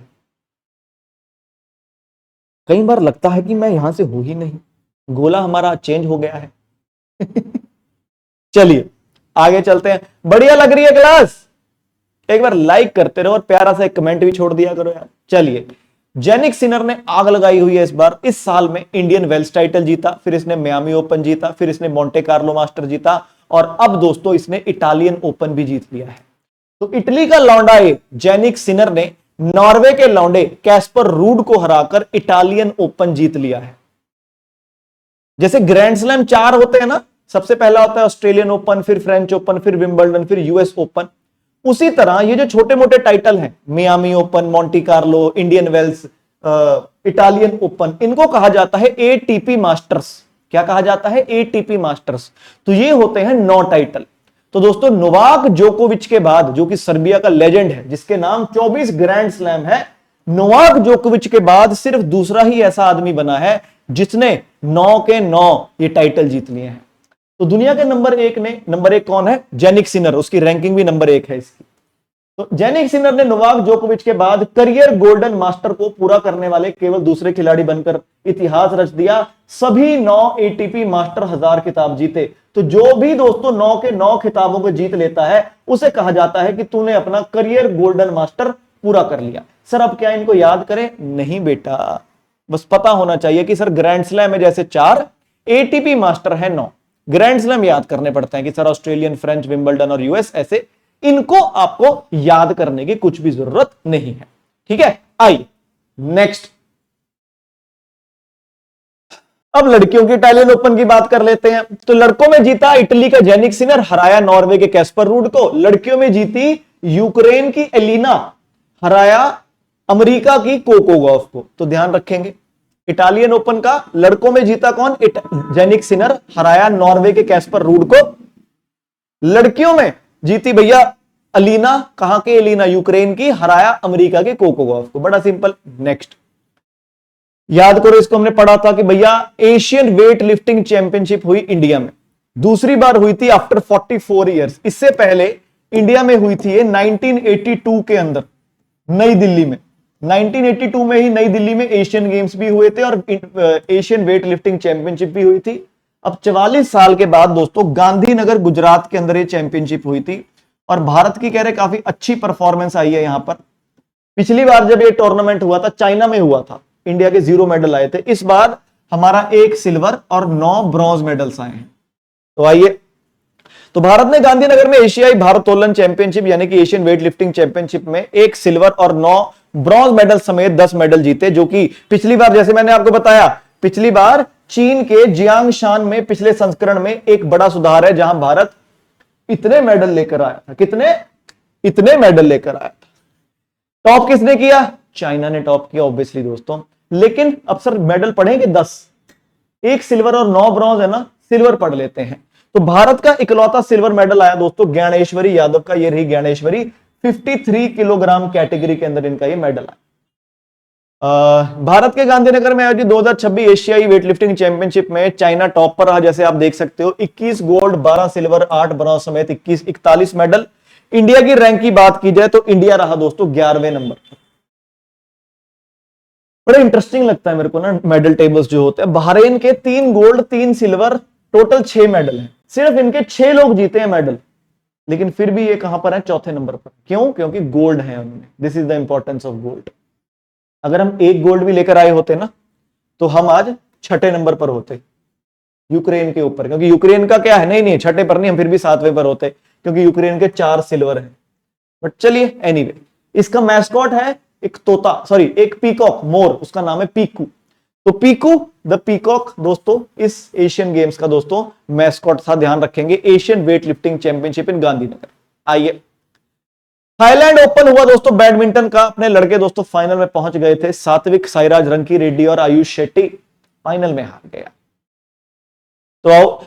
कई बार लगता है कि मैं यहां से हूं ही नहीं, गोला हमारा चेंज हो गया है। चलिए आगे चलते हैं। बढ़िया लग रही है क्लास? एक बार लाइक करते रहो और प्यारा सा एक कमेंट भी छोड़ दिया करो यार। चलिए जेनिक सिनर ने आग लगाई हुई है इस बार। इस साल में इंडियन वेल्स टाइटल जीता, फिर इसने मियामी ओपन जीता, फिर इसने मोंटे कार्लो मास्टर जीता, और अब दोस्तों इसने इटालियन ओपन भी जीत लिया है। तो इटली का लौंडा जेनिक सिनर ने नॉर्वे के लौंडे कैस्पर रूड को हराकर इटालियन ओपन जीत लिया है। जैसे ग्रैंड स्लैम 4 होते हैं ना, सबसे पहला होता है ऑस्ट्रेलियन ओपन, फिर फ्रेंच ओपन, फिर विंबलडन, फिर यूएस ओपन, उसी तरह ये जो छोटे मोटे टाइटल हैं, Miami Open, Monte Carlo, Indian Wells, Italian Open, इनको कहा जाता है एटीपी मास्टर्स। क्या कहा जाता है? ATP masters. तो ये होते हैं 9 टाइटल। तो दोस्तों नोवाक जोकोविच के बाद, जो कि सर्बिया का लेजेंड है, जिसके नाम 24 ग्रैंड स्लैम है, नोवाक जोकोविच के बाद सिर्फ दूसरा ही ऐसा आदमी बना है जिसने 9 के 9 ये टाइटल जीत लिए हैं। तो दुनिया के नंबर 1 कौन है? Jannik Sinner. उसकी रैंकिंग भी नंबर 1 है इसकी। तो जेनिक सिनर ने नोवाक जोकोविच के बाद करियर गोल्डन मास्टर को पूरा करने वाले केवल दूसरे खिलाड़ी बनकर इतिहास रच दिया। सभी 9 एटीपी मास्टर 1000 खिताब जीते। तो जो भी दोस्तों 9 के 9 खिताबों को जीत लेता है उसे कहा जाता है कि तूने अपना करियर गोल्डन मास्टर पूरा कर लिया। सर अब क्या इनको याद करें? नहीं बेटा, बस पता होना चाहिए कि सर ग्रैंड स्लैम में जैसे 4, एटीपी मास्टर है 9। ग्रैंड स्लैम याद करने पड़ते हैं कि सर ऑस्ट्रेलियन, फ्रेंच, विंबलडन और यूएस, ऐसे इनको आपको याद करने की कुछ भी जरूरत नहीं है। ठीक है, आइए नेक्स्ट। अब लड़कियों की इटालियन ओपन की बात कर लेते हैं। तो लड़कों में जीता इटली का जेनिक सिनर, हराया नॉर्वे के कैस्पर रूड को। लड़कियों में जीती यूक्रेन की एलिना, हराया अमेरिका की कोको गॉफ को। तो ध्यान रखेंगे, इटालियन ओपन का लड़कों में जीता कौन? जेनिक सिनर, हराया नॉर्वे के कैस्पर रूड को। लड़कियों में जीती भैया अलीना, कहां के एलिना? यूक्रेन की, हराया अमेरिका के कोको गॉफ को। बड़ा सिंपल। नेक्स्ट याद करो, इसको हमने पढ़ा था कि भैया एशियन वेट लिफ्टिंग चैंपियनशिप हुई इंडिया में, दूसरी बार हुई थी आफ्टर 44 ईयर्स। इससे पहले इंडिया में हुई थी 1982 के अंदर, नई दिल्ली में। 1982 में ही नई दिल्ली में एशियन गेम्स भी हुए थे और एशियन वेट लिफ्टिंग चैंपियनशिप भी हुई थी। अब 44 साल के बाद दोस्तों गांधीनगर गुजरात के अंदर ये चैंपियनशिप हुई थी और भारत की कह रहे काफी अच्छी परफॉर्मेंस आई है यहां पर। पिछली बार जब ये टूर्नामेंट हुआ था चाइना में हुआ था, इंडिया के 0 मेडल आए थे। इस बार हमारा 1 सिल्वर और 9 ब्रॉन्ज मेडल्स आए हैं। तो आइए, तो भारत ने गांधीनगर में एशियाई भारोत्तोलन चैंपियनशिप यानी कि एशियन वेट लिफ्टिंग चैंपियनशिप में 1 सिल्वर और 9 ब्रॉन्ज मेडल समेत 10 मेडल जीते, जो कि पिछली बार, जैसे मैंने आपको बताया, पिछली बार चीन के जियांगशान में पिछले संस्करण में एक बड़ा सुधार है, जहां भारत इतने मेडल लेकर आया था। कितने? इतने मेडल लेकर आया था। टॉप किसने किया? चाइना ने टॉप किया ऑब्वियसली दोस्तों। लेकिन अब सर मेडल पढ़ेंगे 10, 1 सिल्वर और 9 ब्रॉन्ज है ना, सिल्वर पढ़ लेते हैं। तो भारत का इकलौता सिल्वर मेडल आया दोस्तों ज्ञानेश्वरी यादव का। ये रही ज्ञानेश्वरी, 53 किलोग्राम कैटेगरी के अंदर इनका ये मेडल आया। भारत के गांधीनगर में आयोजित 2026 एशियाई वेटलिफ्टिंग चैंपियनशिप में चाइना टॉप पर रहा, जैसे आप देख सकते हो। 21 गोल्ड, 12 सिल्वर, 8 ब्रॉन्ज समेत 41 मेडल। इंडिया की रैंक की बात की जाए तो इंडिया रहा दोस्तों 11वें नंबर पर। बड़ा इंटरेस्टिंग लगता है मेरे को ना मेडल टेबल्स जो होते हैं। बहरीन के 3 गोल्ड, 3 सिल्वर, टोटल 6 मेडल हैं। सिर्फ इनके 6 लोग जीते हैं मेडल, लेकिन फिर भी ये कहां पर है? चौथे नंबर पर। क्यों? क्योंकि गोल्ड है उनमें। This is the importance of gold. अगर हम 1 गोल्ड भी लेकर आए होते ना, तो हम आज 6ठे नंबर पर होते यूक्रेन के ऊपर। क्योंकि यूक्रेन का क्या है, नहीं 6ठे पर नहीं, हम फिर भी 7वें पर होते, क्योंकि यूक्रेन के 4 सिल्वर हैं। बट चलिए, एनीवे, इसका मैस्कॉट है एक तोता, सॉरी एक पीकॉक, मोर, उसका नाम है पीकू। तो पीकू द पीकॉक दोस्तों इस एशियन गेम्स का दोस्तों मैस्कॉट था। ध्यान रखेंगे, एशियन वेट लिफ्टिंग चैंपियनशिप इन गांधीनगर। आइए, थाईलैंड ओपन हुआ दोस्तों बैडमिंटन का। अपने लड़के दोस्तों फाइनल में पहुंच गए थे। सात्विक साईराज रंकी रेड्डी और आयुष शेट्टी फाइनल में हार गया।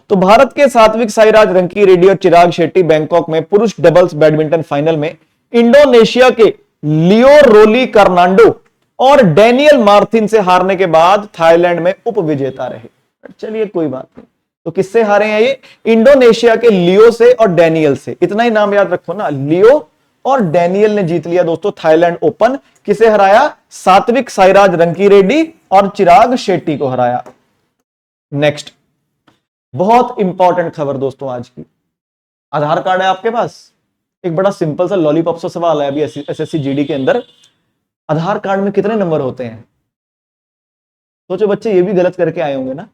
तो भारत के सात्विक साईराज रंकी रेड्डी और चिराग शेट्टी बैंकॉक में पुरुष डबल्स बैडमिंटन फाइनल में इंडोनेशिया के लियो रोली कर्नांडो और डेनियल मार्थिन से हारने के बाद थाईलैंड में उप विजेता रहे। चलिए कोई बात नहीं। तो किससे हारे हैं ये? इंडोनेशिया के लियो से और डेनियल से। इतना ही नाम याद रखो ना, लियो और डेनियल ने जीत लिया दोस्तों थाईलैंड ओपन। किसे हराया? सात्विक साईराज रंकी रेड्डी और चिराग शेट्टी को हराया। नेक्स्ट, बहुत इंपॉर्टेंट खबर दोस्तों आज की। आधार कार्ड है आपके पास? एक बड़ा सिंपल सा लॉलीपॉप सा सवाल है अभी एसएससी जीडी के अंदर। आधार कार्ड में कितने नंबर होते हैं? सोचो बच्चे, ये भी गलत करके आए होंगे ना।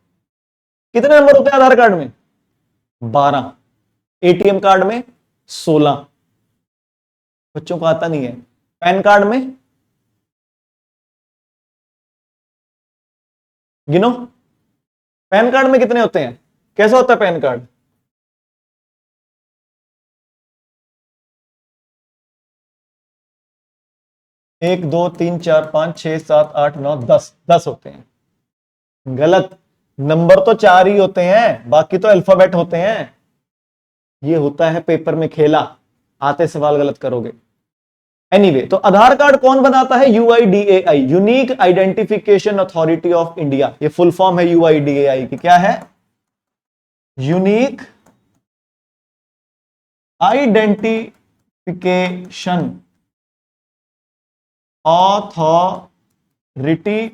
कितने नंबर होते हैं आधार कार्ड में? 12। एटीएम कार्ड में 16। बच्चों को आता नहीं है। पैन कार्ड में गिनो, पैन कार्ड में कितने होते हैं? कैसा होता है पैन कार्ड? 1 2 3 4 5 6 7 8 9 10, 10 होते हैं। गलत। नंबर तो 4 ही होते हैं, बाकी तो अल्फाबेट होते हैं। ये होता है पेपर में खेला, आते सवाल गलत करोगे। एनीवे, तो आधार कार्ड कौन बनाता है? UIDAI, unique identification authority of India. ये फुल फॉर्म है यूआईडीएआई की। क्या है? Unique identification authority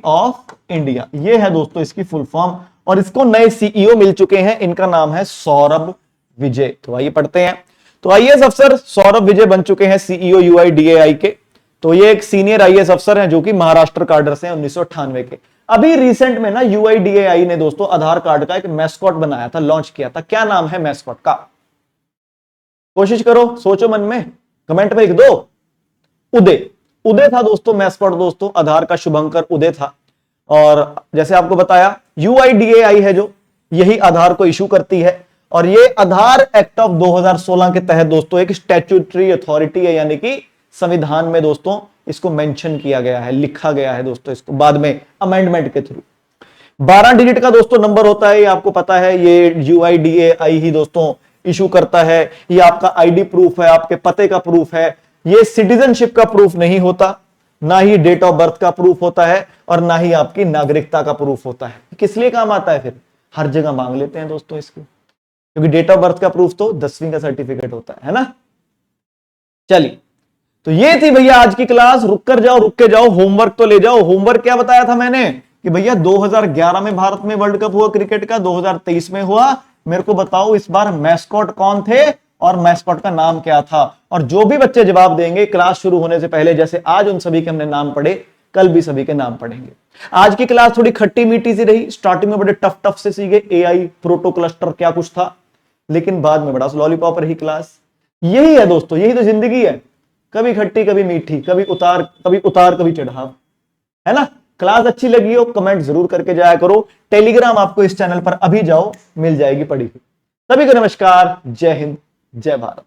of India, ये है दोस्तों इसकी फुल फॉर्म। और इसको नए सीईओ मिल चुके हैं, इनका नाम है सौरभ विजय। तो आइए पढ़ते हैं। तो आईएएस अफसर सौरभ विजय बन चुके हैं सीईओ यूआईडीएआई के। तो ये एक सीनियर आईएएस अफसर हैं जो कि महाराष्ट्र कार्डर से 1998 के। अभी रिसेंट में ना यूआईडीएआई ने दोस्तों आधार कार्ड का एक मैस्कॉट बनाया था, लॉन्च किया था। क्या नाम है मैस्कॉट का? कोशिश करो, सोचो मन में, कमेंट में लिख दो। उदय। उदय था दोस्तों मैस्कॉट। दोस्तों आधार का शुभंकर उदय था। और जैसे आपको बताया, यूआईडीएआई है जो, यही आधार को इशू करती है। और ये आधार एक्ट ऑफ 2016 के तहत दोस्तों एक स्टैट्यूटरी अथॉरिटी है, यानी कि संविधान में दोस्तों इसको मेंशन किया गया है, लिखा गया है दोस्तों इसको बाद में अमेंडमेंट के थ्रू। 12 डिजिट का दोस्तों नंबर होता है, ये आपको पता है। ये यूआईडीएआई ही दोस्तों इशू करता है। ये आपका आईडी प्रूफ है, आपके पते का प्रूफ है। ये सिटीजनशिप का प्रूफ नहीं होता, ना ही डेट ऑफ बर्थ का प्रूफ होता है, और ना ही आपकी नागरिकता का प्रूफ होता है। किस लिए काम आता है फिर? हर जगह मांग लेते हैं दोस्तों इसको, क्योंकि डेट ऑफ बर्थ का प्रूफ तो 10वीं का सर्टिफिकेट होता है ना। चलिए, तो ये थी भैया आज की क्लास। रुक कर जाओ, रुक के जाओ, होमवर्क तो ले जाओ। होमवर्क क्या बताया था मैंने कि भैया 2011 में भारत में वर्ल्ड कप हुआ क्रिकेट का, 2023 में हुआ। मेरे को बताओ इस बार मैस्कॉट कौन थे और मैस्कॉट का नाम क्या था। और जो भी बच्चे जवाब देंगे क्लास शुरू होने से पहले, जैसे आज उन सभी के हमने नाम पढ़े, कल भी सभी के नाम पढ़ेंगे। आज की क्लास थोड़ी खट्टी मीठी सी रही। स्टार्टिंग में बड़े टफ टफ से सीखे, एआई, प्रोटो क्लस्टर, क्या कुछ था, लेकिन बाद में बड़ा लॉलीपॉप रही क्लास। यही है दोस्तों, यही तो जिंदगी है, कभी खट्टी कभी मीठी, कभी उतार कभी चढ़ाव, है ना। क्लास अच्छी लगी हो कमेंट जरूर करके जाया करो। टेलीग्राम आपको इस चैनल पर अभी जाओ, मिल जाएगी पड़ी हुई। सभी को नमस्कार, जय हिंद, जय भारत।